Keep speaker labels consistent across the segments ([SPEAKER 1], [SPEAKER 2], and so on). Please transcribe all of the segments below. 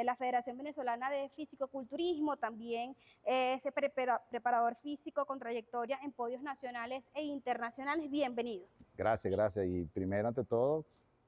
[SPEAKER 1] la Federación Venezolana de Fisicoculturismo, también es preparador físico con trayectoria en podios nacionales e internacionales. Bienvenido.
[SPEAKER 2] Gracias, gracias. Y primero, ante todo,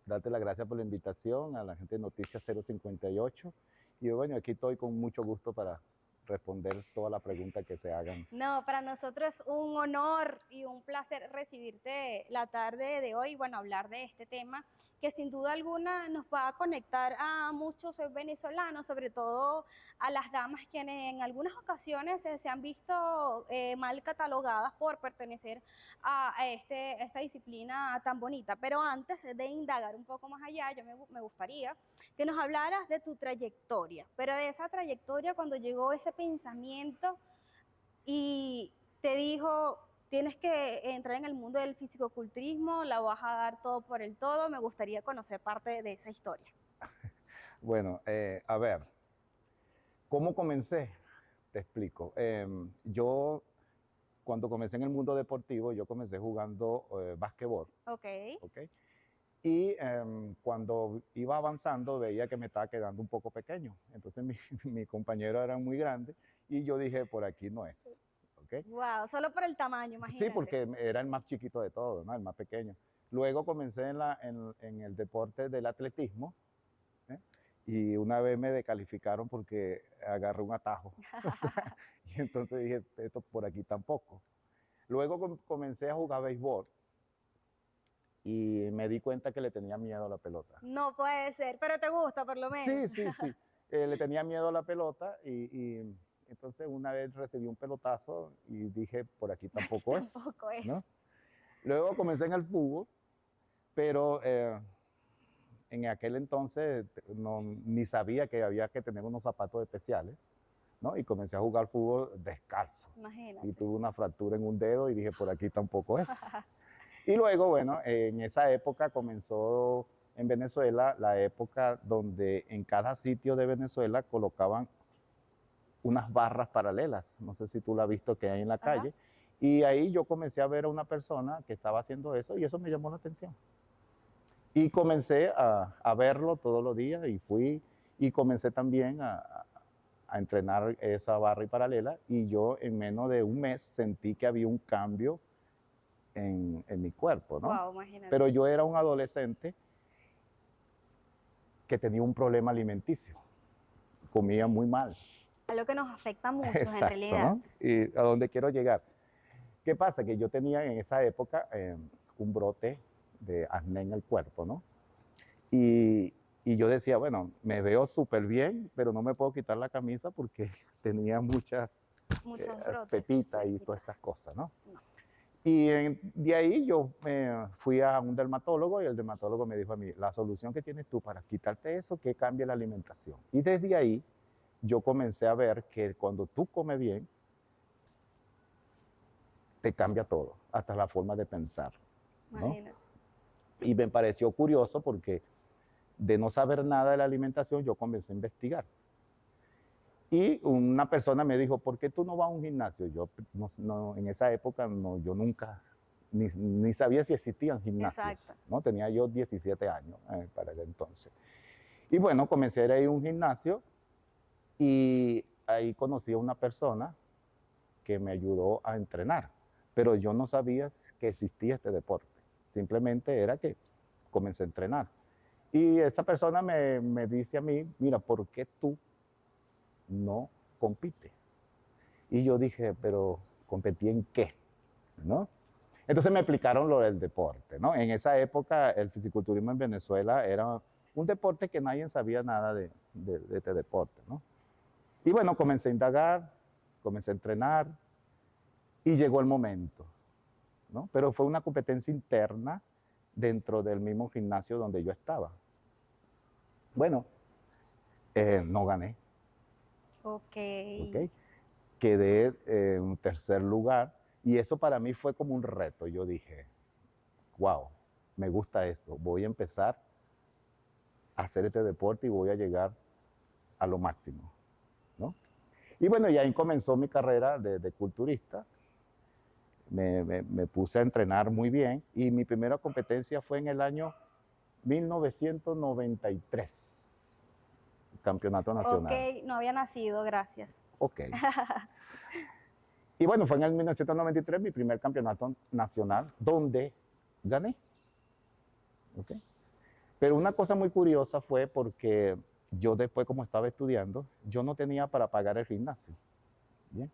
[SPEAKER 2] darte las gracias por la invitación a la gente de Noticias 058. Y bueno, aquí estoy con mucho gusto para responder todas las preguntas que se hagan.
[SPEAKER 1] No, para nosotros es un honor y un placer recibirte la tarde de hoy, bueno, hablar de este tema que sin duda alguna nos va a conectar a muchos venezolanos, sobre todo a las damas quienes en algunas ocasiones se han visto mal catalogadas por pertenecer a esta disciplina tan bonita. Pero antes de indagar un poco más allá, me gustaría que nos hablaras de tu trayectoria, pero de esa trayectoria cuando llegó ese pensamiento y te dijo, tienes que entrar en el mundo del fisicoculturismo, la vas a dar todo por el todo. Me gustaría conocer parte de esa historia.
[SPEAKER 2] Bueno, a ver, ¿cómo comencé? Te explico. Yo, cuando comencé en el mundo deportivo, yo comencé jugando básquetbol.
[SPEAKER 1] Ok.
[SPEAKER 2] ¿Ok? Y cuando iba avanzando veía que me estaba quedando un poco pequeño. Entonces mi compañero era muy grande y yo dije, por aquí no es. ¿Okay?
[SPEAKER 1] Wow, solo por el tamaño,
[SPEAKER 2] Sí,
[SPEAKER 1] imagínate.
[SPEAKER 2] porque era el más chiquito de todos, ¿no? El más pequeño. Luego comencé en el deporte del atletismo, ¿eh? Y una vez me descalificaron porque agarré un atajo. O sea, y entonces dije, esto por aquí tampoco. Luego comencé a jugar béisbol y me di cuenta que le tenía miedo a la pelota.
[SPEAKER 1] No puede ser, pero te gusta por lo menos.
[SPEAKER 2] Sí, sí, sí. Le tenía miedo a la pelota y entonces una vez recibí un pelotazo y dije, por aquí tampoco es,
[SPEAKER 1] Tampoco es.
[SPEAKER 2] ¿no? Luego comencé en el fútbol, pero en aquel entonces ni sabía que había que tener unos zapatos especiales, ¿no? Y comencé a jugar fútbol descalzo.
[SPEAKER 1] Imagínate.
[SPEAKER 2] Y tuve una fractura en un dedo y dije, por aquí tampoco es. Y luego, bueno, en esa época comenzó en Venezuela la época donde en cada sitio de Venezuela colocaban unas barras paralelas. No sé si tú la has visto que hay en la calle. Y ahí yo comencé a ver a una persona que estaba haciendo eso y eso me llamó la atención. Y comencé a verlo todos los días y fui y comencé también a entrenar esa barra y paralela y yo en menos de un mes sentí que había un cambio en mi cuerpo, ¿no?
[SPEAKER 1] Wow, imagínate.
[SPEAKER 2] Pero yo era un adolescente que tenía un problema alimenticio, comía muy mal.
[SPEAKER 1] Algo que nos afecta mucho en
[SPEAKER 2] Exacto,
[SPEAKER 1] realidad.
[SPEAKER 2] ¿no? Y a dónde quiero llegar. ¿Qué pasa? Que yo tenía en esa época un brote de acné en el cuerpo, ¿no? Y yo decía, bueno, me veo súper bien, pero no me puedo quitar la camisa porque tenía muchos
[SPEAKER 1] brotes.
[SPEAKER 2] pepitas y todas esas cosas, ¿no?
[SPEAKER 1] No.
[SPEAKER 2] Y de ahí yo fui a un dermatólogo y el dermatólogo me dijo a mí, la solución que tienes tú para quitarte eso, que cambie la alimentación. Y desde ahí yo comencé a ver que cuando tú comes bien, te cambia todo, hasta la forma de pensar, ¿no?
[SPEAKER 1] Imagínate.
[SPEAKER 2] Y me pareció curioso porque de no saber nada de la alimentación, yo comencé a investigar. Y una persona me dijo, ¿por qué tú no vas a un gimnasio? Yo en esa época yo nunca, ni sabía si existían gimnasios.
[SPEAKER 1] Exacto.
[SPEAKER 2] ¿No? Tenía yo 17 años para el entonces. Y bueno, comencé a ir a un gimnasio y ahí conocí a una persona que me ayudó a entrenar. Pero yo no sabía que existía este deporte. Simplemente era que comencé a entrenar. Y esa persona me dice a mí, mira, ¿por qué tú no compites? Y yo dije, pero ¿competí en qué? ¿No? Entonces me explicaron lo del deporte, ¿no? En esa época el fisiculturismo en Venezuela era un deporte que nadie sabía nada de este deporte, ¿no? Y bueno, comencé a indagar, comencé a entrenar y llegó el momento, ¿no? Pero fue una competencia interna dentro del mismo gimnasio donde yo estaba. Bueno, no gané.
[SPEAKER 1] Ok.
[SPEAKER 2] Quedé en tercer lugar y eso para mí fue como un reto. Yo dije, wow, me gusta esto, voy a empezar a hacer este deporte y voy a llegar a lo máximo, ¿no? Y bueno, y ahí comenzó mi carrera de culturista. Me puse a entrenar muy bien y mi primera competencia fue en el año 1993. campeonato nacional.
[SPEAKER 1] Ok, no había nacido, gracias.
[SPEAKER 2] Ok. Y bueno, fue en el 1993 mi primer campeonato nacional donde gané. ¿Ok? Pero una cosa muy curiosa fue porque yo después, como estaba estudiando, yo no tenía para pagar el gimnasio. ¿Bien?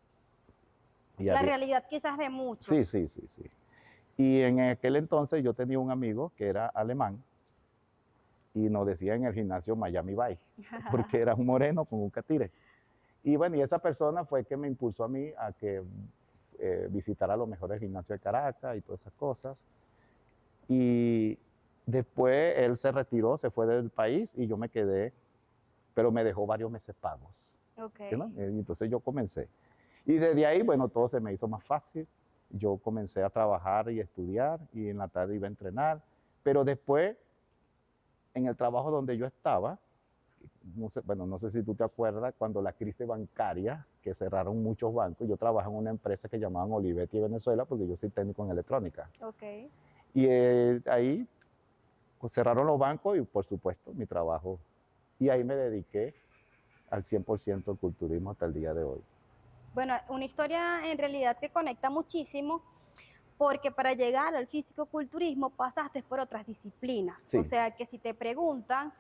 [SPEAKER 2] Y
[SPEAKER 1] La
[SPEAKER 2] había-
[SPEAKER 1] realidad quizás de
[SPEAKER 2] Sí,
[SPEAKER 1] muchos.
[SPEAKER 2] sí, sí, sí. Y en aquel entonces yo tenía un amigo que era alemán y nos decía en el gimnasio Miami Vice, porque era un moreno con un catire. Y bueno, y esa persona fue que me impulsó a mí a que visitara los mejores gimnasios de Caracas y todas esas cosas. Y después él se retiró, se fue del país y yo me quedé, pero me dejó varios meses pagos.
[SPEAKER 1] Ok.
[SPEAKER 2] ¿No? Y entonces yo comencé. Y desde ahí, bueno, todo se me hizo más fácil. Yo comencé a trabajar y estudiar y en la tarde iba a entrenar. Pero después, en el trabajo donde yo estaba, no sé, bueno, no sé si tú te acuerdas, cuando la crisis bancaria, que cerraron muchos bancos, yo trabajaba en una empresa que llamaban Olivetti Venezuela, porque yo soy técnico en electrónica.
[SPEAKER 1] Ok.
[SPEAKER 2] Y ahí pues, cerraron los bancos y por supuesto mi trabajo. Y ahí me dediqué al 100% al culturismo hasta el día de hoy.
[SPEAKER 1] Bueno, una historia en realidad que conecta muchísimo porque para llegar al físico-culturismo pasaste por otras disciplinas. O
[SPEAKER 2] Sí,
[SPEAKER 1] sea, que si te preguntan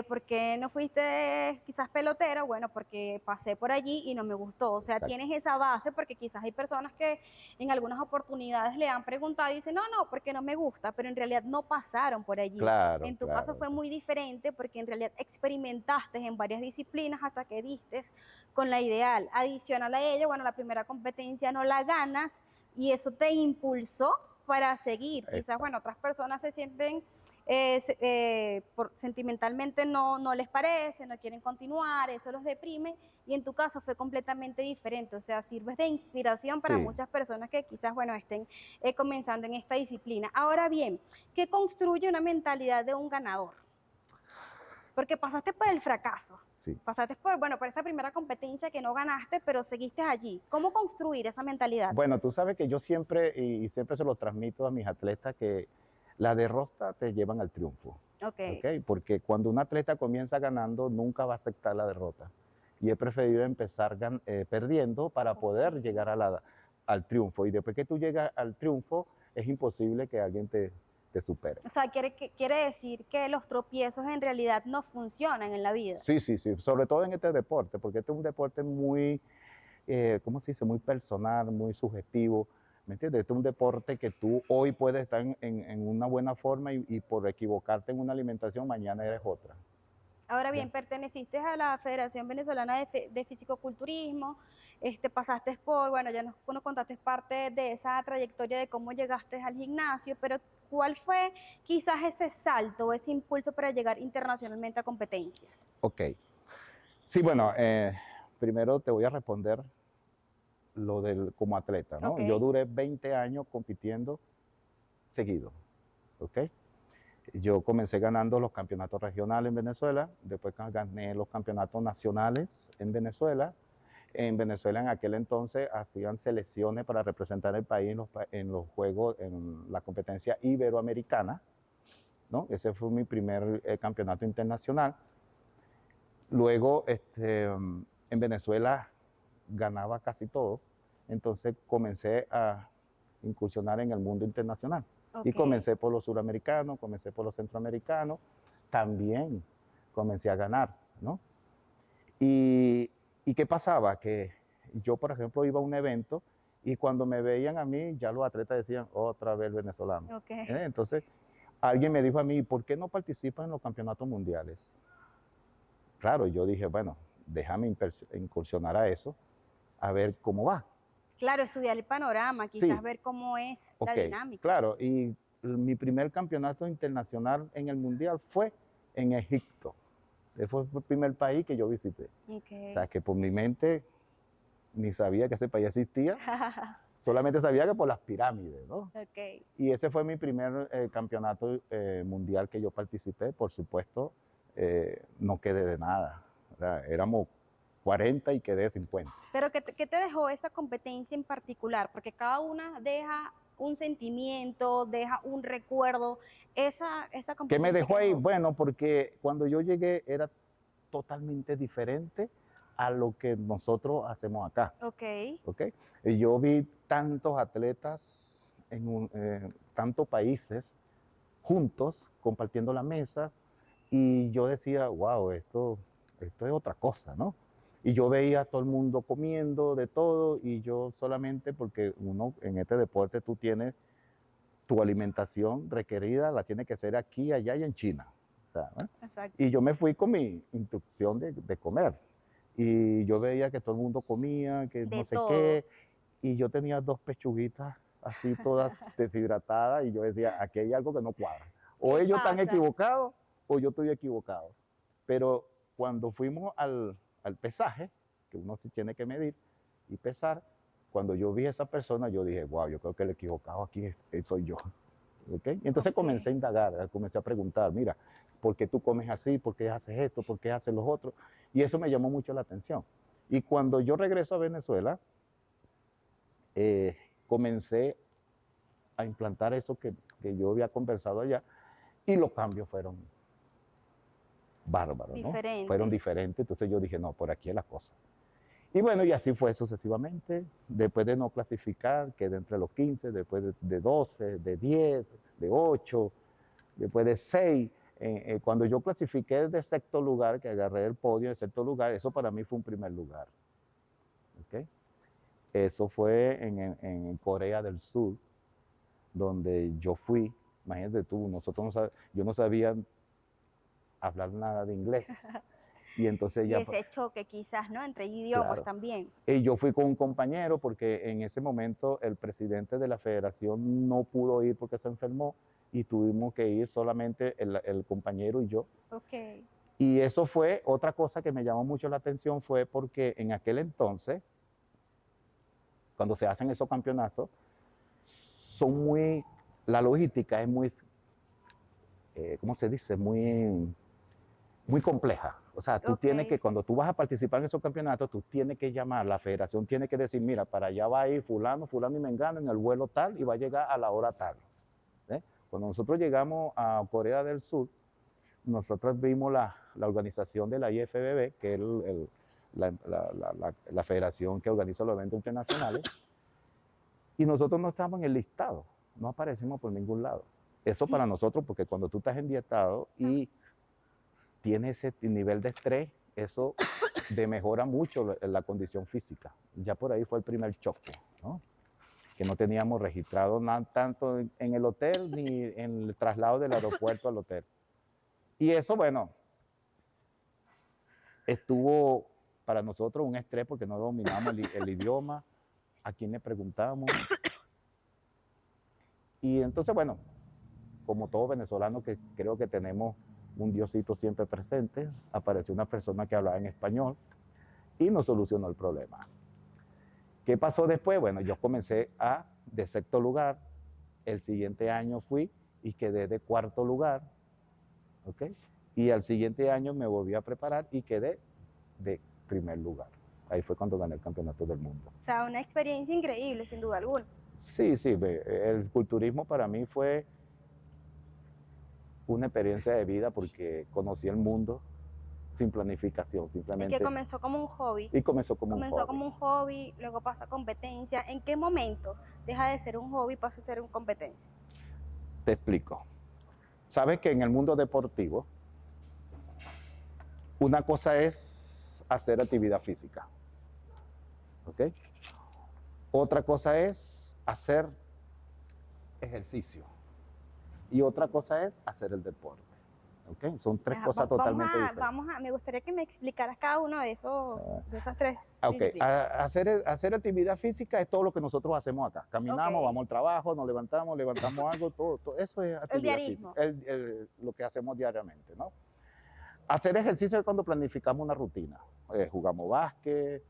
[SPEAKER 1] por qué no fuiste quizás pelotero, bueno, porque pasé por allí y no me gustó. O sea,
[SPEAKER 2] exacto.
[SPEAKER 1] tienes esa base porque quizás hay personas que en algunas oportunidades le han preguntado y dicen, no, no, porque no me gusta, pero en realidad no pasaron por allí.
[SPEAKER 2] Claro,
[SPEAKER 1] En tu caso
[SPEAKER 2] claro.
[SPEAKER 1] fue muy diferente porque en realidad experimentaste en varias disciplinas hasta que diste con la ideal. Adicional a ello, bueno, la primera competencia no la ganas y eso te impulsó para seguir. Quizás,
[SPEAKER 2] Exacto.
[SPEAKER 1] bueno, otras personas se sienten sentimentalmente no les parece, no quieren continuar, eso los deprime y en tu caso fue completamente diferente, o sea, sirves de inspiración para
[SPEAKER 2] Sí.
[SPEAKER 1] muchas personas que quizás, bueno, estén comenzando en esta disciplina. Ahora bien, ¿qué construye una mentalidad de un ganador? Porque pasaste por el fracaso,
[SPEAKER 2] Sí.
[SPEAKER 1] pasaste por, bueno, por esa primera competencia que no ganaste, pero seguiste allí. ¿Cómo construir esa mentalidad?
[SPEAKER 2] Bueno, tú sabes que yo siempre, y siempre se lo transmito a mis atletas, que la derrota te llevan al triunfo.
[SPEAKER 1] Ok.
[SPEAKER 2] ¿Ok? Porque cuando un atleta comienza ganando, nunca va a aceptar la derrota. Y es preferible empezar perdiendo para poder llegar al triunfo. Y después que tú llegas al triunfo, es imposible que alguien te supere.
[SPEAKER 1] O sea, quiere decir que los tropiezos en realidad no funcionan en la vida.
[SPEAKER 2] Sí, sí, sí. Sobre todo en este deporte, porque este es un deporte muy, ¿cómo se dice? Muy personal, muy subjetivo. ¿Me entiendes? Este es un deporte que tú hoy puedes estar en una buena forma y por equivocarte en una alimentación, mañana eres otra.
[SPEAKER 1] Ahora bien,
[SPEAKER 2] ¿Bien?
[SPEAKER 1] perteneciste a la Federación Venezolana de Fisicoculturismo, pasaste por, bueno, ya nos contaste parte de esa trayectoria de cómo llegaste al gimnasio, pero ¿cuál fue quizás ese salto o ese impulso para llegar internacionalmente a competencias?
[SPEAKER 2] Ok. Sí, bueno, primero te voy a responder lo del como atleta,
[SPEAKER 1] Ok,
[SPEAKER 2] ¿no? Yo duré 20 años compitiendo seguido, ¿ok? Yo comencé ganando los campeonatos regionales en Venezuela, después gané los campeonatos nacionales en Venezuela. En Venezuela en aquel entonces hacían selecciones para representar el país en los juegos, en la competencia iberoamericana, ¿no? Ese fue mi primer campeonato internacional. Luego, en Venezuela ganaba casi todo, entonces comencé a incursionar en el mundo internacional. Y
[SPEAKER 1] ok.
[SPEAKER 2] comencé por los suramericanos, comencé por los centroamericanos, también comencé a ganar, ¿no? ¿Y qué pasaba? Que yo, por ejemplo, iba a un evento y cuando me veían a mí, ya los atletas decían, otra vez venezolano.
[SPEAKER 1] Ok.
[SPEAKER 2] Entonces, alguien me dijo a mí, ¿por qué no participas en los campeonatos mundiales? Claro, yo dije, bueno, déjame incursionar a eso, a ver cómo va.
[SPEAKER 1] Claro, estudiar el panorama, quizás
[SPEAKER 2] Sí,
[SPEAKER 1] ver cómo es la
[SPEAKER 2] ok,
[SPEAKER 1] dinámica.
[SPEAKER 2] claro, y mi primer campeonato internacional en el mundial fue en Egipto. Ese fue el primer país que yo visité. O sea,
[SPEAKER 1] Ok.
[SPEAKER 2] que por mi mente ni sabía que ese país existía, solamente sabía que por las pirámides, ¿no?
[SPEAKER 1] Ok.
[SPEAKER 2] Y ese fue mi primer campeonato mundial que yo participé. Por supuesto, no quedé de nada. O sea, éramos 40 y quedé 50.
[SPEAKER 1] Pero ¿qué te dejó esa competencia en particular? Porque cada una deja un sentimiento, deja un recuerdo. Esa
[SPEAKER 2] ¿Qué me
[SPEAKER 1] competencia que
[SPEAKER 2] dejó ahí?
[SPEAKER 1] dejó.
[SPEAKER 2] Bueno, porque cuando yo llegué era totalmente diferente a lo que nosotros hacemos acá.
[SPEAKER 1] Ok.
[SPEAKER 2] ¿Ok? Y yo vi tantos atletas tantos países juntos, compartiendo las mesas, y yo decía, wow, esto es otra cosa, ¿no? Y yo veía a todo el mundo comiendo de todo, y yo solamente, porque uno en este deporte tú tienes tu alimentación requerida, la tiene que hacer aquí, allá y en China. O sea, ¿no?
[SPEAKER 1] Exacto.
[SPEAKER 2] Y yo me fui con mi instrucción de comer. Y yo veía que todo el mundo comía, que
[SPEAKER 1] De
[SPEAKER 2] no sé
[SPEAKER 1] todo.
[SPEAKER 2] qué, y yo tenía 2 pechuguitas así todas deshidratadas, y yo decía, aquí hay algo que no cuadra. O
[SPEAKER 1] ¿Qué
[SPEAKER 2] ellos están
[SPEAKER 1] pasa?
[SPEAKER 2] equivocados o yo estoy equivocado. Pero cuando fuimos al pesaje, que uno se tiene que medir y pesar, cuando yo vi a esa persona, yo dije, wow, yo creo que el equivocado aquí soy yo. ¿Okay? Y entonces
[SPEAKER 1] Ok.
[SPEAKER 2] comencé a indagar, comencé a preguntar, mira, ¿por qué tú comes así? ¿Por qué haces esto? ¿Por qué haces los otros? Y eso me llamó mucho la atención. Y cuando yo regreso a Venezuela, comencé a implantar eso que yo había conversado allá, y los cambios fueron bárbaros, ¿no? Fueron
[SPEAKER 1] Diferentes.
[SPEAKER 2] diferentes. Entonces yo dije, no, por aquí es la cosa. Y bueno, y así fue sucesivamente. Después de no clasificar, quedé entre los 15, después de 12, de 10, de 8, después de 6. Cuando yo clasifiqué de sexto lugar, que agarré el podio de sexto lugar, eso para mí fue un primer lugar. ¿Okay? Eso fue en Corea del Sur, donde yo fui. Imagínate tú, yo no sabía hablar nada de inglés. Y entonces
[SPEAKER 1] Y
[SPEAKER 2] ya,
[SPEAKER 1] ese choque quizás, ¿no? Entre idiomas
[SPEAKER 2] claro.
[SPEAKER 1] también.
[SPEAKER 2] Y yo fui con un compañero porque en ese momento el presidente de la federación no pudo ir porque se enfermó, y tuvimos que ir solamente el compañero y yo.
[SPEAKER 1] Ok.
[SPEAKER 2] Y eso fue otra cosa que me llamó mucho la atención, fue porque en aquel entonces, cuando se hacen esos campeonatos, la logística es muy, ¿cómo se dice? Muy compleja. O sea, tú tienes que,
[SPEAKER 1] Ok.
[SPEAKER 2] cuando tú vas a participar en esos campeonatos, tú tienes que llamar, la federación tiene que decir, mira, para allá va a ir fulano, fulano y mengano en el vuelo tal, y va a llegar a la hora tal. ¿Eh? Cuando nosotros llegamos a Corea del Sur, nosotros vimos la organización de la IFBB, que es la federación que organiza los eventos internacionales, y nosotros no estábamos en el listado, no aparecimos por ningún lado. Eso para nosotros, porque cuando tú estás endiestado y tienes ese nivel de estrés, eso demejora mucho la condición física. Ya por ahí fue el primer choque, ¿no? Que no teníamos registrado nada, tanto en el hotel ni en el traslado del aeropuerto al hotel. Y eso, bueno, estuvo para nosotros un estrés porque no dominamos el idioma, a quién le preguntamos. Y entonces, bueno, como todo venezolano que creo que tenemos un Diosito siempre presente, apareció una persona que hablaba en español y nos solucionó el problema. ¿Qué pasó después? Bueno, yo comencé de sexto lugar, el siguiente año fui y quedé de cuarto lugar, ¿ok? Y al siguiente año me volví a preparar y quedé de primer lugar. Ahí fue cuando gané el campeonato del mundo.
[SPEAKER 1] O sea, una experiencia increíble, sin duda alguna.
[SPEAKER 2] Sí, sí, el culturismo para mí fue una experiencia de vida porque conocí el mundo sin planificación,
[SPEAKER 1] Es que
[SPEAKER 2] simplemente.
[SPEAKER 1] comenzó como un hobby.
[SPEAKER 2] Y comenzó como un
[SPEAKER 1] Comenzó
[SPEAKER 2] hobby.
[SPEAKER 1] como un hobby, luego pasa a competencia. ¿En qué momento deja de ser un hobby y pasa a ser una competencia?
[SPEAKER 2] Te explico. Sabes que en el mundo deportivo, una cosa es hacer actividad física, ¿ok? Otra cosa es hacer ejercicio. Y otra cosa es hacer el deporte, ¿ok? Son tres
[SPEAKER 1] Ajá,
[SPEAKER 2] cosas totalmente diferentes.
[SPEAKER 1] me gustaría que me explicaras cada uno de de esas tres
[SPEAKER 2] Ok,
[SPEAKER 1] disciplinas.
[SPEAKER 2] hacer actividad física es todo lo que nosotros hacemos acá.
[SPEAKER 1] Ok,
[SPEAKER 2] Caminamos, vamos al trabajo, nos levantamos algo, todo eso es
[SPEAKER 1] el
[SPEAKER 2] actividad física,
[SPEAKER 1] diarismo.
[SPEAKER 2] lo que hacemos diariamente, ¿no? Hacer ejercicio es cuando planificamos una rutina. Jugamos básquet,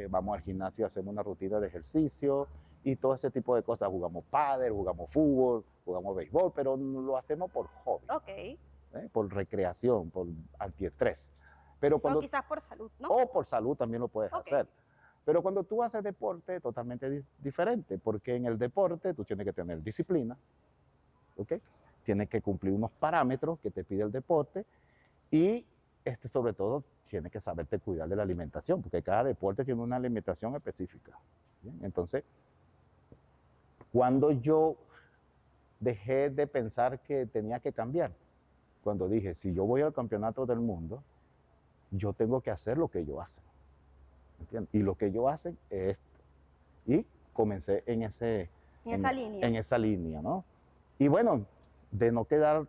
[SPEAKER 2] vamos al gimnasio, hacemos una rutina de ejercicio y todo ese tipo de cosas. Jugamos pádel, jugamos fútbol, jugamos béisbol, pero lo hacemos por hobby,
[SPEAKER 1] Ok.
[SPEAKER 2] por recreación, por antiestrés. Pero
[SPEAKER 1] O
[SPEAKER 2] cuando,
[SPEAKER 1] quizás por salud, ¿no?
[SPEAKER 2] o por salud también lo puedes
[SPEAKER 1] Ok.
[SPEAKER 2] hacer. Pero cuando tú haces deporte es totalmente diferente, porque en el deporte tú tienes que tener disciplina, ¿ok? Tienes que cumplir unos parámetros que te pide el deporte y sobre todo, tienes que saberte cuidar de la alimentación, porque cada deporte tiene una alimentación específica. ¿Bien? Entonces, cuando yo dejé de pensar que tenía que cambiar, cuando dije, si yo voy al campeonato del mundo, yo tengo que hacer lo que ellos hacen. ¿Entiendes? Y lo que ellos hacen es esto. Y comencé en
[SPEAKER 1] esa línea.
[SPEAKER 2] en esa línea, ¿no? Y bueno, de no quedar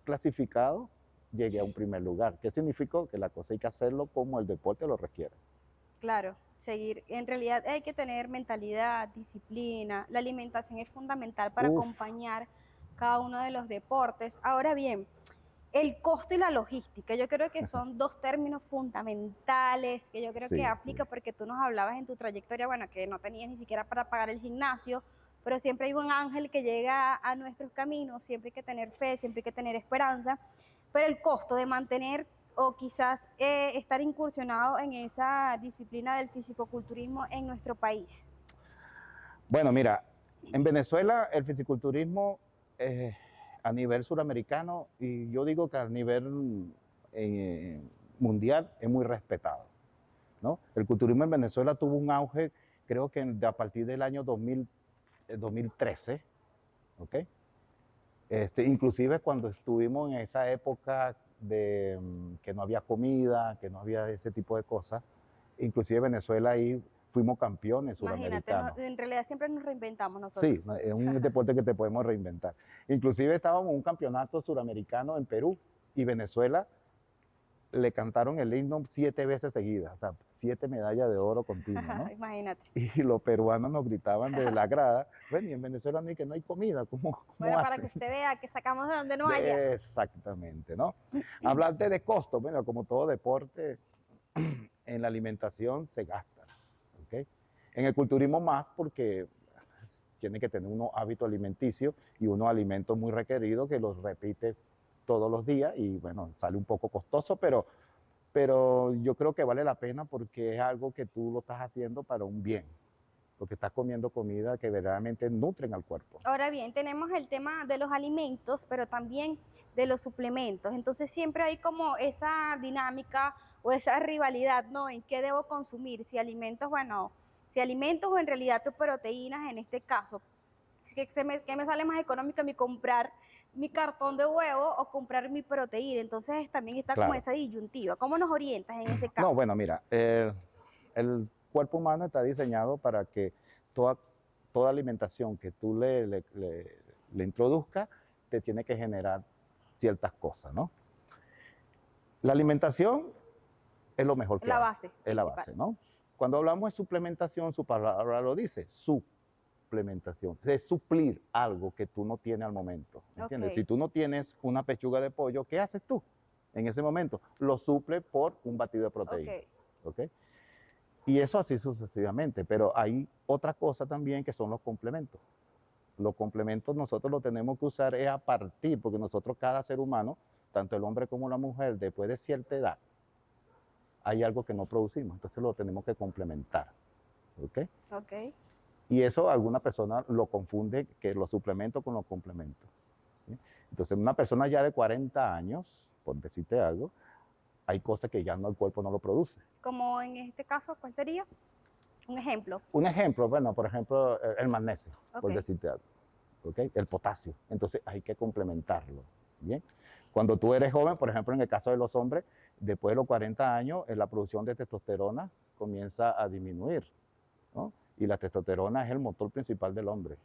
[SPEAKER 2] clasificado, llegué a un primer lugar. ¿Qué significó? Que la cosa hay que hacerlo como el deporte lo requiere.
[SPEAKER 1] Claro, seguir. En realidad hay que tener mentalidad, disciplina. La alimentación es fundamental para
[SPEAKER 2] Uf,
[SPEAKER 1] acompañar cada uno de los deportes. Ahora bien, el costo y la logística, yo creo que son dos términos fundamentales que yo creo que
[SPEAKER 2] sí, sí.
[SPEAKER 1] aplica porque tú nos hablabas en tu trayectoria, bueno, que no tenías ni siquiera para pagar el gimnasio, pero siempre hay un ángel que llega a nuestros caminos, siempre hay que tener fe, siempre hay que tener esperanza, pero el costo de mantener o quizás estar incursionado en esa disciplina del fisicoculturismo en nuestro país.
[SPEAKER 2] Bueno, mira, en Venezuela el fisiculturismo a nivel suramericano y yo digo que a nivel eh, mundial es muy respetado, ¿no? El culturismo en Venezuela tuvo un auge, creo que a partir del año 2013, ¿ok? Inclusive cuando estuvimos en esa época de que no había comida, que no había ese tipo de cosas, inclusive Venezuela ahí fuimos campeones
[SPEAKER 1] Imagínate,
[SPEAKER 2] suramericanos.
[SPEAKER 1] en realidad siempre nos reinventamos nosotros.
[SPEAKER 2] Sí, es un deporte que te podemos reinventar. Inclusive estábamos en un campeonato suramericano en Perú y Venezuela le cantaron el himno 7 veces seguidas, o sea, 7 medallas de oro continuas, ¿no?
[SPEAKER 1] Imagínate.
[SPEAKER 2] Y los peruanos nos gritaban desde la grada, bueno, y en Venezuela ni que no hay comida, ¿cómo
[SPEAKER 1] Bueno, para que
[SPEAKER 2] hacen?
[SPEAKER 1] usted vea que sacamos de donde no haya.
[SPEAKER 2] Exactamente, ¿no? Hablarte de costo, bueno, como todo deporte, en la alimentación se gasta, ¿ok? En el culturismo más porque tiene que tener unos hábitos alimenticios y unos alimentos muy requeridos que los repite todos los días y bueno, sale un poco costoso, pero yo creo que vale la pena porque es algo que tú lo estás haciendo para un bien, porque estás comiendo comida que verdaderamente nutren al cuerpo.
[SPEAKER 1] Ahora bien, tenemos el tema de los alimentos, pero también de los suplementos. Entonces siempre hay como esa dinámica o esa rivalidad, ¿no? En qué debo consumir, si alimentos, bueno, si alimentos o en realidad tus proteínas en este caso. ¿Qué me sale más económico mi comprar mi cartón de huevo o comprar mi proteína? Entonces también está como
[SPEAKER 2] Claro.
[SPEAKER 1] esa disyuntiva. ¿Cómo nos orientas en ese
[SPEAKER 2] No,
[SPEAKER 1] caso?
[SPEAKER 2] bueno, mira, el cuerpo humano está diseñado para que toda, toda alimentación que tú le introduzcas te tiene que generar ciertas cosas, ¿no? La alimentación es lo mejor que
[SPEAKER 1] La
[SPEAKER 2] hay,
[SPEAKER 1] base
[SPEAKER 2] es la
[SPEAKER 1] principal.
[SPEAKER 2] base, ¿no? Cuando hablamos de suplementación, su palabra lo dice, suplementación, es suplir algo que tú no tienes al momento, ¿entiendes?
[SPEAKER 1] Ok,
[SPEAKER 2] Si tú no tienes una pechuga de pollo, ¿qué haces tú en ese momento? Lo suple por un batido de
[SPEAKER 1] ok.
[SPEAKER 2] proteína, ¿ok? Y eso así sucesivamente, pero hay otra cosa también que son los complementos. Los complementos nosotros los tenemos que usar es a partir, porque nosotros cada ser humano, tanto el hombre como la mujer, después de cierta edad, hay algo que no producimos, entonces lo tenemos que complementar, ¿ok?
[SPEAKER 1] Ok.
[SPEAKER 2] Y eso alguna persona lo confunde, que los suplementos con los complementos. ¿Sí? Entonces una persona ya de 40 años, por decirte algo, hay cosas que ya no, el cuerpo no lo produce.
[SPEAKER 1] Como en este caso, ¿cuál sería? Un ejemplo.
[SPEAKER 2] Un ejemplo, bueno, por ejemplo, el magnesio,
[SPEAKER 1] Ok.
[SPEAKER 2] por decirte algo, ¿ok? El potasio. Entonces hay que complementarlo, ¿bien? Cuando tú eres joven, por ejemplo, en el caso de los hombres, después de los 40 años, la producción de testosterona comienza a disminuir, ¿no? Y la testosterona es el motor principal del hombre,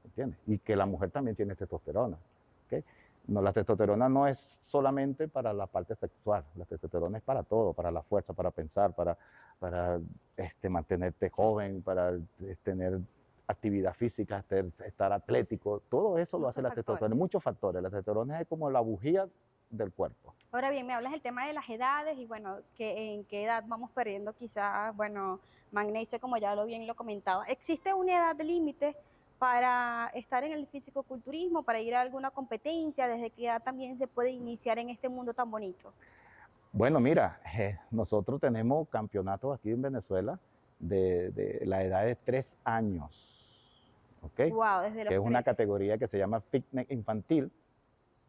[SPEAKER 2] ¿entiendes? Y que la mujer también tiene testosterona, ¿ok? No, la testosterona no es solamente para la parte sexual, la testosterona es para todo, para la fuerza, para pensar, para mantenerte joven, para tener actividad física, estar atlético, todo eso lo hace
[SPEAKER 1] Muchos
[SPEAKER 2] la testosterona,
[SPEAKER 1] factores.
[SPEAKER 2] muchos factores. La testosterona es como la bujía del cuerpo.
[SPEAKER 1] Ahora bien, me hablas del tema de las edades y bueno, que en qué edad vamos perdiendo quizás, bueno, magnesio, como ya lo bien lo comentaba. ¿Existe una edad límite para estar en el fisicoculturismo, para ir a alguna competencia? ¿Desde qué edad también se puede iniciar en este mundo tan bonito?
[SPEAKER 2] Bueno, mira, nosotros tenemos campeonatos aquí en Venezuela de la edad de 3 años, ¿ok?
[SPEAKER 1] Wow, desde
[SPEAKER 2] Que es
[SPEAKER 1] los
[SPEAKER 2] una
[SPEAKER 1] 3.
[SPEAKER 2] categoría que se llama fitness infantil,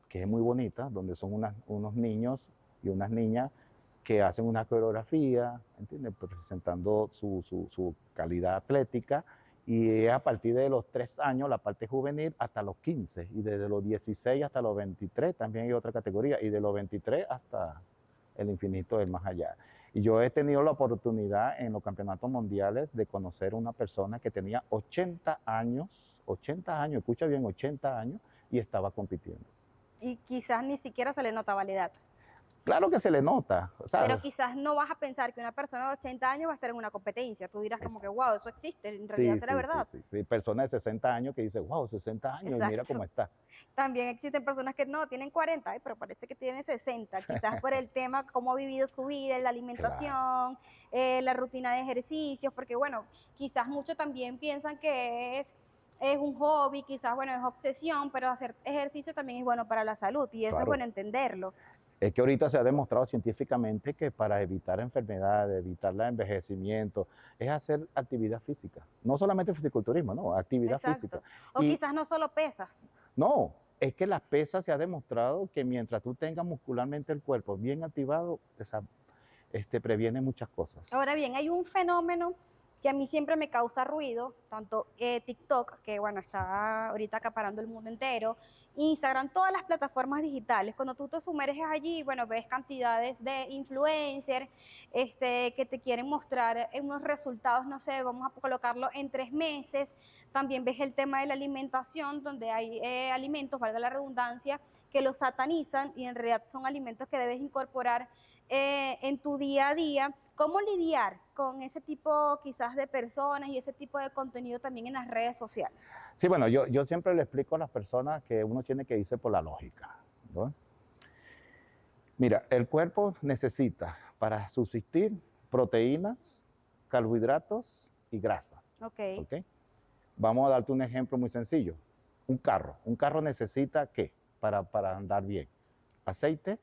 [SPEAKER 2] que es muy bonita, donde son unos niños y unas niñas que hacen una coreografía, ¿entiendes? Presentando su calidad atlética, y es a partir de los 3 años la parte juvenil hasta los 15, y desde los 16 hasta los 23 también hay otra categoría, y de los 23 hasta el infinito del más allá. Y yo he tenido la oportunidad en los campeonatos mundiales de conocer a una persona que tenía 80 años, escucha bien, 80 años, y estaba compitiendo.
[SPEAKER 1] Y quizás ni siquiera se le notaba la edad.
[SPEAKER 2] Claro que se le nota,
[SPEAKER 1] Pero
[SPEAKER 2] ¿sabes?
[SPEAKER 1] quizás no vas a pensar que una persona de 80 años va a estar en una competencia. Tú dirás como que,
[SPEAKER 2] Exacto.
[SPEAKER 1] wow, eso existe, en realidad
[SPEAKER 2] Sí,
[SPEAKER 1] será
[SPEAKER 2] sí, sí,
[SPEAKER 1] verdad.
[SPEAKER 2] sí, sí. Personas de 60 años que dicen, wow, 60 años y mira cómo
[SPEAKER 1] Exacto.
[SPEAKER 2] está.
[SPEAKER 1] También existen personas que no, tienen 40, ay, pero parece que tienen 60, quizás por el tema, cómo ha vivido su vida, la
[SPEAKER 2] Claro,
[SPEAKER 1] alimentación, la rutina de ejercicios, porque bueno, quizás muchos también piensan que es un hobby, quizás, bueno, es obsesión, pero hacer ejercicio también es bueno para la salud y eso es
[SPEAKER 2] claro.
[SPEAKER 1] bueno entenderlo.
[SPEAKER 2] Es que ahorita se ha demostrado científicamente que para evitar enfermedades, evitar el envejecimiento, es hacer actividad física. No solamente fisiculturismo, no, actividad física.
[SPEAKER 1] Exacto. O
[SPEAKER 2] Y
[SPEAKER 1] quizás no solo pesas.
[SPEAKER 2] no, es que las pesas se ha demostrado que mientras tú tengas muscularmente el cuerpo bien activado, previene muchas cosas.
[SPEAKER 1] Ahora bien, hay un fenómeno que a mí siempre me causa ruido, tanto TikTok, que bueno, está ahorita acaparando el mundo entero, Instagram, todas las plataformas digitales. Cuando tú te sumerges allí, bueno, ves cantidades de influencers que te quieren mostrar unos resultados, no sé, vamos a colocarlo en 3 meses. También ves el tema de la alimentación, donde hay alimentos, valga la redundancia, que los satanizan y en realidad son alimentos que debes incorporar en tu día a día. ¿Cómo lidiar con ese tipo quizás de personas y ese tipo de contenido también en las redes sociales?
[SPEAKER 2] Sí, bueno, yo siempre le explico a las personas que uno tiene que irse por la lógica, ¿no? Mira, el cuerpo necesita para subsistir proteínas, carbohidratos y grasas,
[SPEAKER 1] Ok,
[SPEAKER 2] ¿ok? Vamos a darte un ejemplo muy sencillo. Un carro necesita ¿qué? Para andar bien. Aceite,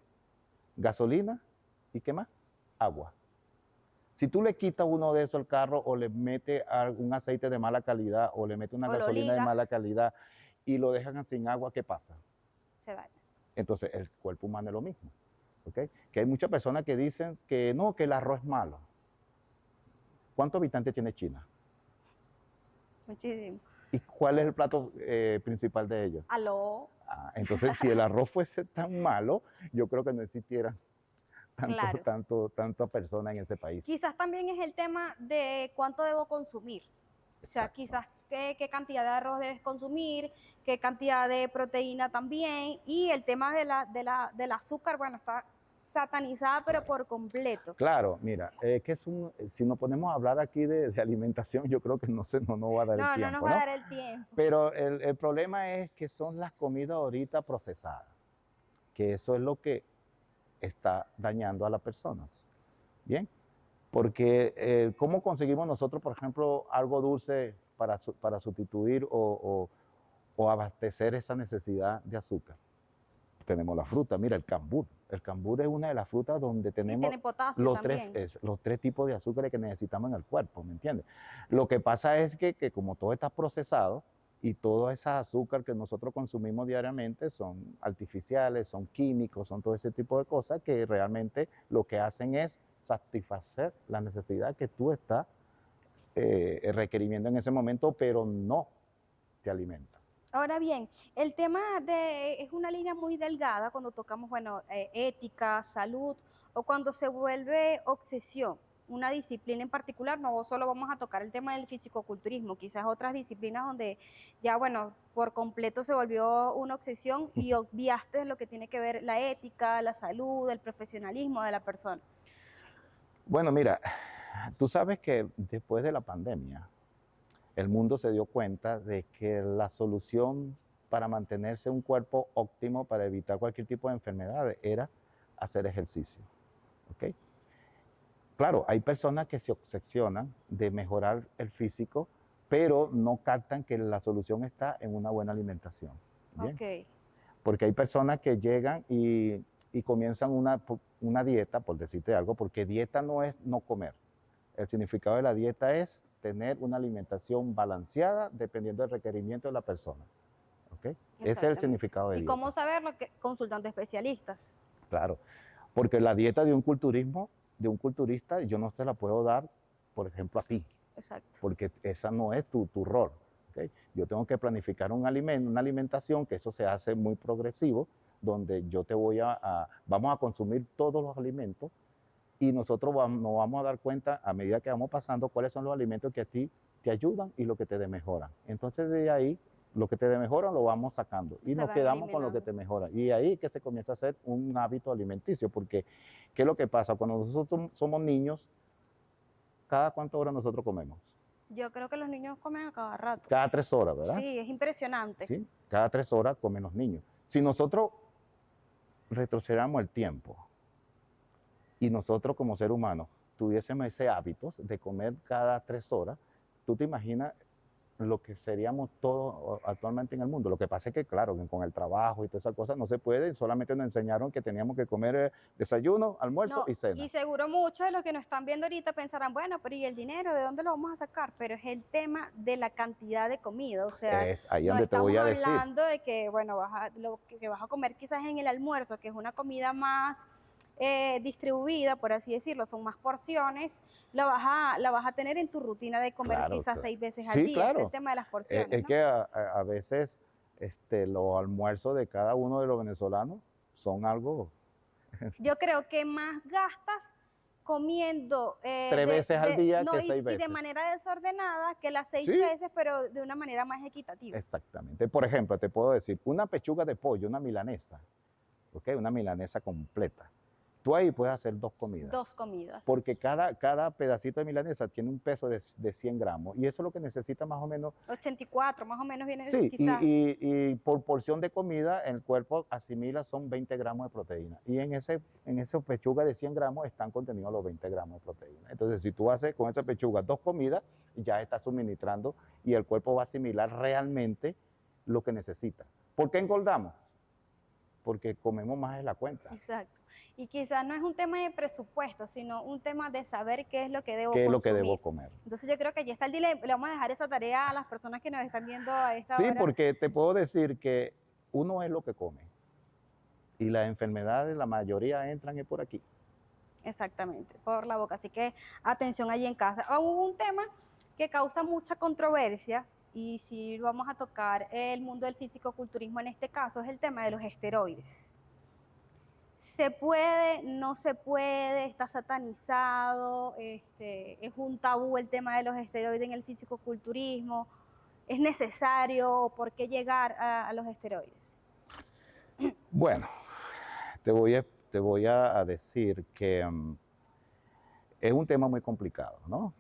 [SPEAKER 2] gasolina y ¿qué más? Agua. Si tú le quitas uno de esos al carro o le metes un aceite de mala calidad o le metes una
[SPEAKER 1] o lo
[SPEAKER 2] gasolina de
[SPEAKER 1] ligas,
[SPEAKER 2] mala calidad y lo dejan sin agua, ¿qué pasa?
[SPEAKER 1] se daña.
[SPEAKER 2] Entonces el cuerpo humano es lo mismo. ¿Okay? Que hay muchas personas que dicen que no, que el arroz es malo. ¿Cuántos habitantes tiene China?
[SPEAKER 1] Muchísimo.
[SPEAKER 2] ¿Y cuál es el plato principal de ellos?
[SPEAKER 1] Aló,
[SPEAKER 2] Entonces, si el arroz fuese tan malo, yo creo que no existieran
[SPEAKER 1] claro.
[SPEAKER 2] tantas personas en ese país.
[SPEAKER 1] Quizás también es el tema de cuánto debo consumir. O sea,
[SPEAKER 2] Exacto.
[SPEAKER 1] quizás qué cantidad de arroz debes consumir, qué cantidad de proteína también. Y el tema del azúcar, bueno, está satanizada, pero
[SPEAKER 2] Claro.
[SPEAKER 1] por completo.
[SPEAKER 2] Claro, mira, si nos ponemos a hablar aquí de alimentación, yo creo que no nos va a dar el
[SPEAKER 1] No, no nos
[SPEAKER 2] tiempo,
[SPEAKER 1] va a
[SPEAKER 2] ¿no?
[SPEAKER 1] dar el tiempo.
[SPEAKER 2] Pero el problema es que son las comidas ahorita procesadas, que eso es lo que está dañando a las personas. Bien, porque ¿cómo conseguimos nosotros, por ejemplo, algo dulce para sustituir o abastecer esa necesidad de azúcar? Tenemos la fruta, mira, el cambur. El cambur es una de las frutas donde
[SPEAKER 1] Y
[SPEAKER 2] tenemos
[SPEAKER 1] tiene potasio también.
[SPEAKER 2] los 3 tipos de azúcares que necesitamos en el cuerpo, ¿me entiendes? Lo que pasa es que como todo está procesado y todo ese azúcar que nosotros consumimos diariamente son artificiales, son químicos, son todo ese tipo de cosas que realmente lo que hacen es satisfacer la necesidad que tú estás requiriendo en ese momento, pero no te alimenta.
[SPEAKER 1] Ahora bien, el tema es una línea muy delgada cuando tocamos, bueno, ética, salud, o cuando se vuelve obsesión, una disciplina en particular, no solo vamos a tocar el tema del fisicoculturismo, quizás otras disciplinas donde ya, bueno, por completo se volvió una obsesión y obviaste lo que tiene que ver la ética, la salud, el profesionalismo de la persona.
[SPEAKER 2] Bueno, mira, tú sabes que después de la pandemia, el mundo se dio cuenta de que la solución para mantenerse un cuerpo óptimo, para evitar cualquier tipo de enfermedades, era hacer ejercicio. ¿Ok? Claro, hay personas que se obsesionan de mejorar el físico, pero no captan que la solución está en una buena alimentación. Bien,
[SPEAKER 1] Ok,
[SPEAKER 2] porque hay personas que llegan y comienzan una dieta, por decirte algo, porque dieta no es no comer. El significado de la dieta es tener una alimentación balanceada dependiendo del requerimiento de la persona. ¿Ok? Ese es el
[SPEAKER 1] exactamente.
[SPEAKER 2] significado de
[SPEAKER 1] ¿Y cómo
[SPEAKER 2] dieta.
[SPEAKER 1] saberlo? Consultando especialistas.
[SPEAKER 2] Claro. Porque la dieta de un culturista, yo no te la puedo dar, por ejemplo, a ti,
[SPEAKER 1] Exacto.
[SPEAKER 2] porque esa no es tu rol. ¿Ok? Yo tengo que planificar un alimento, una alimentación, que eso se hace muy progresivo, donde yo te voy vamos a consumir todos los alimentos y nosotros nos vamos a dar cuenta a medida que vamos pasando cuáles son los alimentos que a ti te ayudan y lo que te demejoran. Entonces de ahí, lo que te demejoran lo vamos sacando y
[SPEAKER 1] Se
[SPEAKER 2] nos
[SPEAKER 1] van
[SPEAKER 2] quedamos con lo que
[SPEAKER 1] eliminando.
[SPEAKER 2] te mejora. Y ahí que se comienza a hacer un hábito alimenticio, porque ¿qué es lo que pasa? Cuando nosotros somos niños, ¿cada cuántas horas nosotros comemos?
[SPEAKER 1] Yo creo que los niños comen a cada rato.
[SPEAKER 2] Cada 3 horas, ¿verdad?
[SPEAKER 1] Sí, es impresionante.
[SPEAKER 2] ¿Sí? Cada 3 horas comen los niños. Si nosotros retrocedamos el tiempo y nosotros como seres humanos tuviésemos ese hábito de comer cada 3 horas, tú te imaginas lo que seríamos todos actualmente en el mundo. Lo que pasa es que, claro, con el trabajo y todas esas cosas no se puede, solamente nos enseñaron que teníamos que comer desayuno, almuerzo
[SPEAKER 1] No,
[SPEAKER 2] y cena.
[SPEAKER 1] y seguro muchos de los que nos están viendo ahorita pensarán, bueno, pero ¿y el dinero? ¿De dónde lo vamos a sacar? Pero es el tema de la cantidad de comida, o sea,
[SPEAKER 2] Es ahí
[SPEAKER 1] no
[SPEAKER 2] donde te voy
[SPEAKER 1] estamos
[SPEAKER 2] a decir.
[SPEAKER 1] hablando de que, bueno, lo que vas a comer quizás en el almuerzo, que es una comida más distribuida, por así decirlo, son más porciones, la vas a tener en tu rutina de comer
[SPEAKER 2] Claro,
[SPEAKER 1] quizás
[SPEAKER 2] claro.
[SPEAKER 1] 6 veces al
[SPEAKER 2] Sí,
[SPEAKER 1] día, este es el
[SPEAKER 2] claro.
[SPEAKER 1] tema de las porciones,
[SPEAKER 2] Es
[SPEAKER 1] ¿no?
[SPEAKER 2] que a veces los almuerzos de cada uno de los venezolanos son algo
[SPEAKER 1] Yo creo que más gastas comiendo
[SPEAKER 2] 3 veces al día
[SPEAKER 1] no,
[SPEAKER 2] que seis
[SPEAKER 1] y de
[SPEAKER 2] veces.
[SPEAKER 1] manera desordenada que las seis
[SPEAKER 2] Sí,
[SPEAKER 1] veces, pero de una manera más equitativa.
[SPEAKER 2] exactamente. Por ejemplo, te puedo decir, una pechuga de pollo, una milanesa, ¿ok? Una milanesa completa. Tú ahí puedes hacer 2 comidas,
[SPEAKER 1] 2 comidas.
[SPEAKER 2] porque cada pedacito de milanesa tiene un peso de 100 gramos y eso es lo que necesita más o menos.
[SPEAKER 1] 84, más o menos viene
[SPEAKER 2] Sí,
[SPEAKER 1] quizás.
[SPEAKER 2] y por porción de comida el cuerpo asimila son 20 gramos de proteína y en esa pechuga de 100 gramos están contenidos los 20 gramos de proteína. Entonces, si tú haces con esa pechuga 2 comidas, ya estás suministrando y el cuerpo va a asimilar realmente lo que necesita. ¿Por qué engordamos? Porque comemos más de la cuenta.
[SPEAKER 1] Exacto. Y quizás no es un tema de presupuesto, sino un tema de saber qué es lo que debo
[SPEAKER 2] ¿Qué es lo que
[SPEAKER 1] consumir.
[SPEAKER 2] debo comer?
[SPEAKER 1] Entonces yo creo que allí está el dilema. Le vamos a dejar esa tarea a las personas que nos están viendo a esta
[SPEAKER 2] Sí,
[SPEAKER 1] hora.
[SPEAKER 2] porque te puedo decir que uno es lo que come y las enfermedades, la mayoría entran es por aquí.
[SPEAKER 1] Exactamente, por la boca. Así que atención allí en casa. Hubo un tema que causa mucha controversia y si vamos a tocar el mundo del fisicoculturismo en este caso es el tema de los esteroides. ¿Se puede? ¿No se puede? ¿Está satanizado? ¿Es un tabú el tema de los esteroides en el fisicoculturismo? ¿Es necesario? ¿Por qué llegar a los esteroides?
[SPEAKER 2] Bueno, te voy a decir que es un tema muy complicado, ¿no?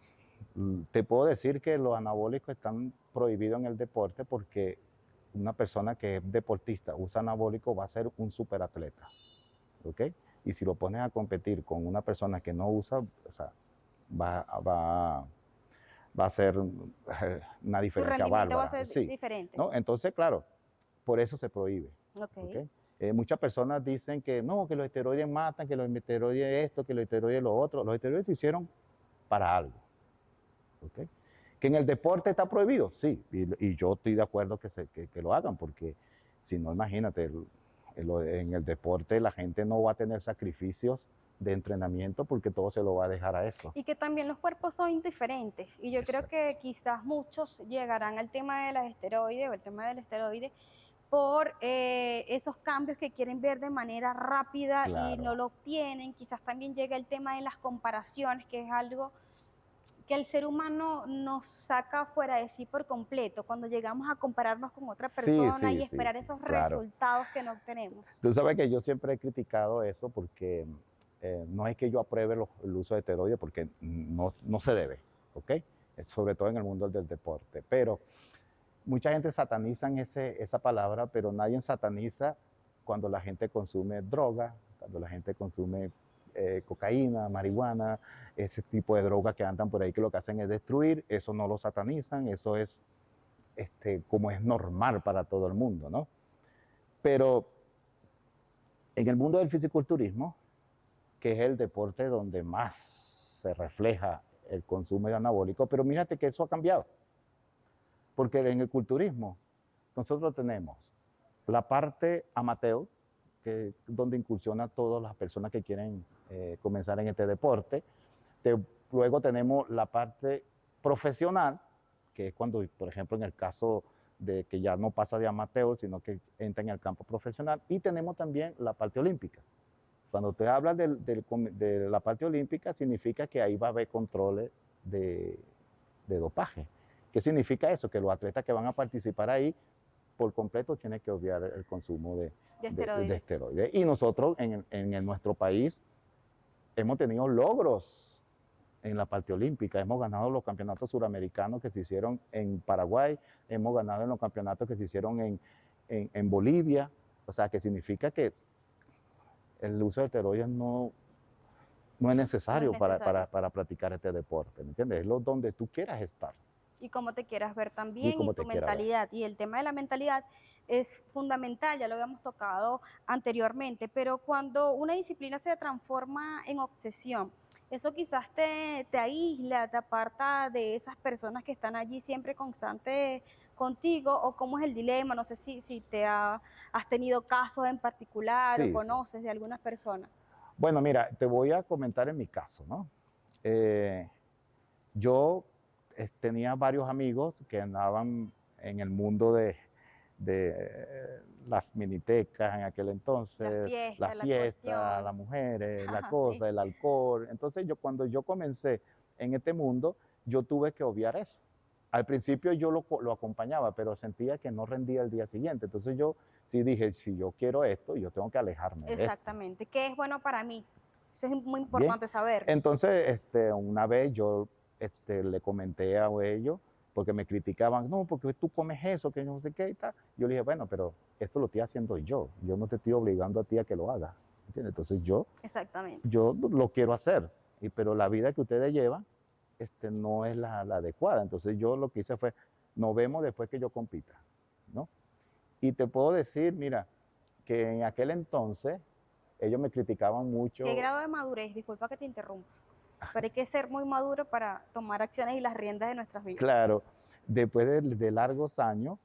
[SPEAKER 2] Te puedo decir que los anabólicos están prohibidos en el deporte porque una persona que es deportista usa anabólico va a ser un superatleta, ¿ok? Y si lo pones a competir con una persona que no usa, o sea, va a ser una
[SPEAKER 1] Su
[SPEAKER 2] diferencia
[SPEAKER 1] rendimiento va a
[SPEAKER 2] bárbara,
[SPEAKER 1] ser
[SPEAKER 2] sí,
[SPEAKER 1] diferente.
[SPEAKER 2] ¿no? Entonces, claro, por eso se prohíbe.
[SPEAKER 1] Ok.
[SPEAKER 2] ¿Ok? Muchas personas dicen que no, que los esteroides matan, que los esteroides esto, que los esteroides lo otro. Los esteroides se hicieron para algo. ¿Ok? Que en el deporte está prohibido, sí, y yo estoy de acuerdo que lo hagan, porque si no, imagínate, en el deporte la gente no va a tener sacrificios de entrenamiento porque todo se lo va a dejar a eso.
[SPEAKER 1] Y que también los cuerpos son diferentes. Y yo creo que quizás muchos llegarán al tema de las esteroides o el tema del esteroide por esos cambios que quieren ver de manera rápida y no
[SPEAKER 2] Claro.
[SPEAKER 1] lo obtienen. Quizás también llega el tema de las comparaciones, que es algo que el ser humano nos saca fuera de sí por completo, cuando llegamos a compararnos con otra
[SPEAKER 2] Sí,
[SPEAKER 1] persona y
[SPEAKER 2] sí, sí,
[SPEAKER 1] esperar
[SPEAKER 2] sí,
[SPEAKER 1] esos
[SPEAKER 2] claro.
[SPEAKER 1] resultados que no obtenemos.
[SPEAKER 2] Tú sabes que yo siempre he criticado eso porque no es que yo apruebe el uso de esteroides porque no se debe, ¿ok? Sobre todo en el mundo del deporte. Pero mucha gente sataniza esa palabra, pero nadie sataniza cuando la gente consume droga, cuando la gente consume cocaína, marihuana, ese tipo de drogas que andan por ahí que lo que hacen es destruir, eso no lo satanizan, eso es como es normal para todo el mundo, ¿no? Pero en el mundo del fisiculturismo, que es el deporte donde más se refleja el consumo de anabólicos, pero mírate que eso ha cambiado, porque en el culturismo nosotros tenemos la parte amateur, donde incursiona a todas las personas que quieren comenzar en este deporte. Luego tenemos la parte profesional, que es cuando, por ejemplo, en el caso de que ya no pasa de amateur, sino que entra en el campo profesional. Y tenemos también la parte olímpica. Cuando usted habla de la parte olímpica, significa que ahí va a haber controles de dopaje. ¿Qué significa eso? Que los atletas que van a participar ahí, por completo, tienen que obviar el consumo de esteroides. Y nosotros, en nuestro país, hemos tenido logros en la parte olímpica. Hemos ganado los campeonatos suramericanos que se hicieron en Paraguay, hemos ganado en los campeonatos que se hicieron en Bolivia. O sea, que significa que el uso de esteroides no es necesario, para practicar este deporte, ¿me entiendes? Es donde tú quieras estar.
[SPEAKER 1] Y cómo te quieras ver también, y tu
[SPEAKER 2] ver.
[SPEAKER 1] mentalidad. Y el tema de la mentalidad es fundamental, ya lo habíamos tocado anteriormente, pero cuando una disciplina se transforma en obsesión, eso quizás te aísla, te aparta de esas personas que están allí siempre constantes contigo, o cómo es el dilema. No sé si has tenido casos en particular,
[SPEAKER 2] Sí,
[SPEAKER 1] o conoces de algunas personas.
[SPEAKER 2] Bueno, mira, te voy a comentar en mi caso, ¿no? Yo tenía varios amigos que andaban en el mundo de las minitecas en aquel entonces, la fiesta, las mujeres, la cosa, sí, el alcohol. Entonces, cuando yo comencé en este mundo, yo tuve que obviar eso. Al principio yo lo acompañaba, pero sentía que no rendía el día siguiente. Entonces yo sí dije, si yo quiero esto, yo tengo que alejarme de esto.
[SPEAKER 1] Exactamente. ¿Qué es bueno para mí? Eso es muy importante saber.
[SPEAKER 2] Entonces, una vez yo le comenté a ellos, porque me criticaban, no, porque tú comes eso, que no sé qué y tal. Yo le dije, bueno, pero esto lo estoy haciendo yo no te estoy obligando a ti a que lo hagas, ¿entiendes? Entonces
[SPEAKER 1] Exactamente,
[SPEAKER 2] yo lo quiero hacer, pero la vida que ustedes llevan no es la adecuada. Entonces yo lo que hice fue, nos vemos después que yo compita, ¿no? Y te puedo decir, mira, que en aquel entonces ellos me criticaban mucho.
[SPEAKER 1] ¿Qué grado de madurez? Disculpa que te interrumpa, pero hay que ser muy maduro para tomar acciones y las riendas de nuestras vidas.
[SPEAKER 2] Claro, después de largos años,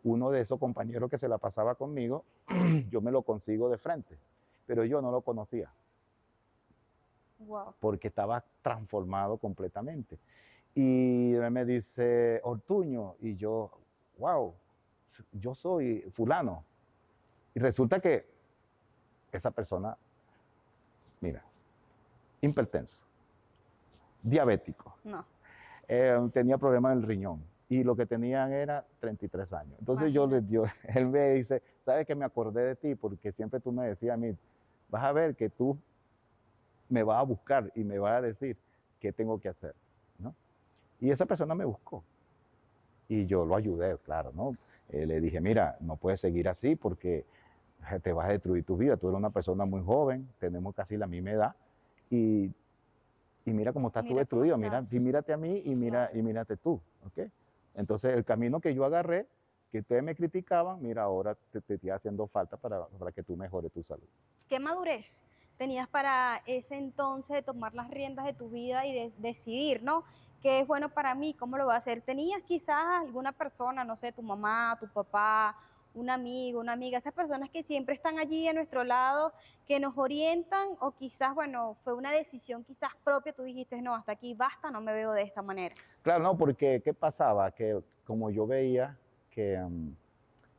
[SPEAKER 2] uno de esos compañeros que se la pasaba conmigo, yo me lo consigo de frente, pero yo no lo conocía.
[SPEAKER 1] Wow.
[SPEAKER 2] Porque estaba transformado completamente. Y él me dice, Ortuño, y yo, wow, yo soy fulano. Y resulta que esa persona, mira, hipertenso, diabético,
[SPEAKER 1] no,
[SPEAKER 2] tenía problemas en el riñón, y lo que tenían era 33 años. Entonces él me dice, ¿sabes que me acordé de ti? Porque siempre tú me decías a mí, vas a ver que tú me vas a buscar y me vas a decir qué tengo que hacer, ¿no? Y esa persona me buscó y yo lo ayudé, claro, ¿no? Le dije, mira, no puedes seguir así porque te vas a destruir tu vida. Tú eres una persona muy joven, tenemos casi la misma edad y mira cómo estás tú destruido. Mírate a mí y mírate tú, ¿ok? Entonces el camino que yo agarré, que ustedes me criticaban, mira, ahora te estoy haciendo falta para que tú mejores tu salud.
[SPEAKER 1] ¿Qué madurez tenías para ese entonces de tomar las riendas de tu vida y de decidir, ¿no? ¿Qué es bueno para mí? ¿Cómo lo voy a hacer? ¿Tenías quizás alguna persona, no sé, tu mamá, tu papá, un amigo, una amiga, esas personas que siempre están allí a nuestro lado, que nos orientan, o quizás, bueno, fue una decisión quizás propia, tú dijiste, no, hasta aquí basta, no me veo de esta manera?
[SPEAKER 2] Claro, no, porque ¿qué pasaba? Que como yo veía que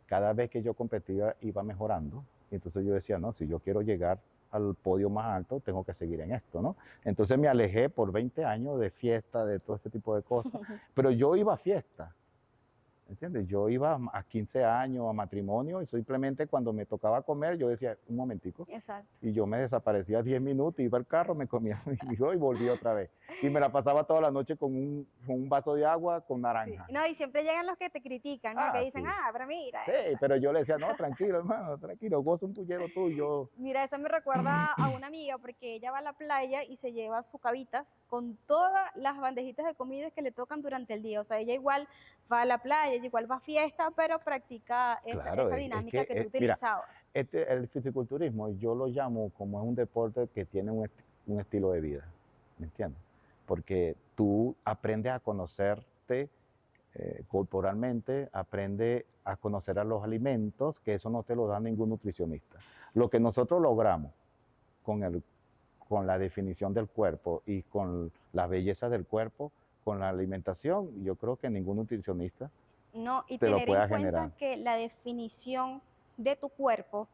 [SPEAKER 2] cada vez que yo competía iba mejorando, entonces yo decía, no, si yo quiero llegar al podio más alto, tengo que seguir en esto, ¿no? Entonces me alejé por 20 años de fiesta, de todo este tipo de cosas, pero yo iba a fiesta, ¿entiendes? Yo iba a 15 años, a matrimonio, y simplemente cuando me tocaba comer, yo decía, un momentico.
[SPEAKER 1] Exacto.
[SPEAKER 2] Y yo me desaparecía 10 minutos, iba al carro, me comía mi hijo y volvía otra vez. Y me la pasaba toda la noche con un vaso de agua con naranja.
[SPEAKER 1] Sí. No, y siempre llegan los que te critican, ¿no? Que dicen,
[SPEAKER 2] sí.
[SPEAKER 1] Pero mira.
[SPEAKER 2] Sí, pero yo le decía, no, tranquilo, hermano, tranquilo, goza un pullero tuyo.
[SPEAKER 1] Mira, eso me recuerda a una amiga, porque ella va a la playa y se lleva su cabita con todas las bandejitas de comida que le tocan durante el día. O sea, ella igual va a la playa, ella igual va a fiesta, pero practica esa dinámica que tú utilizabas.
[SPEAKER 2] Mira, el fisiculturismo, yo lo llamo como es un deporte que tiene un estilo de vida, ¿me entiendes? Porque tú aprendes a conocerte corporalmente, aprende a conocer a los alimentos, que eso no te lo da ningún nutricionista. Lo que nosotros logramos con la definición del cuerpo y con la belleza del cuerpo, con la alimentación, yo creo que ningún nutricionista
[SPEAKER 1] No, y
[SPEAKER 2] te lo
[SPEAKER 1] tener en
[SPEAKER 2] pueda
[SPEAKER 1] cuenta
[SPEAKER 2] generar.
[SPEAKER 1] que la definición de tu cuerpo,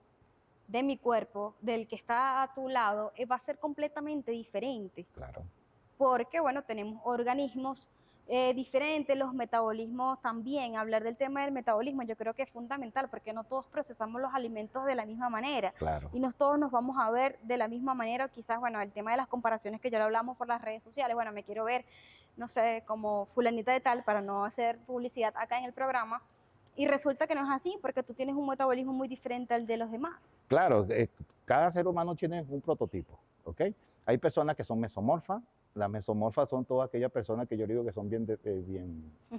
[SPEAKER 1] de mi cuerpo, del que está a tu lado, va a ser completamente diferente.
[SPEAKER 2] Claro.
[SPEAKER 1] Porque, bueno, tenemos organismos diferentes, los metabolismos también. Hablar del tema del metabolismo yo creo que es fundamental porque no todos procesamos los alimentos de la misma manera
[SPEAKER 2] Claro.
[SPEAKER 1] y no todos nos vamos a ver de la misma manera. O quizás, bueno, el tema de las comparaciones que ya lo hablamos por las redes sociales, bueno, me quiero ver, no sé, como fulanita de tal para no hacer publicidad acá en el programa. Y resulta que no es así porque tú tienes un metabolismo muy diferente al de los demás.
[SPEAKER 2] Claro, cada ser humano tiene un prototipo, ¿ok? Hay personas que son mesomorfas. Las mesomorfas son todas aquellas personas que yo digo que son bien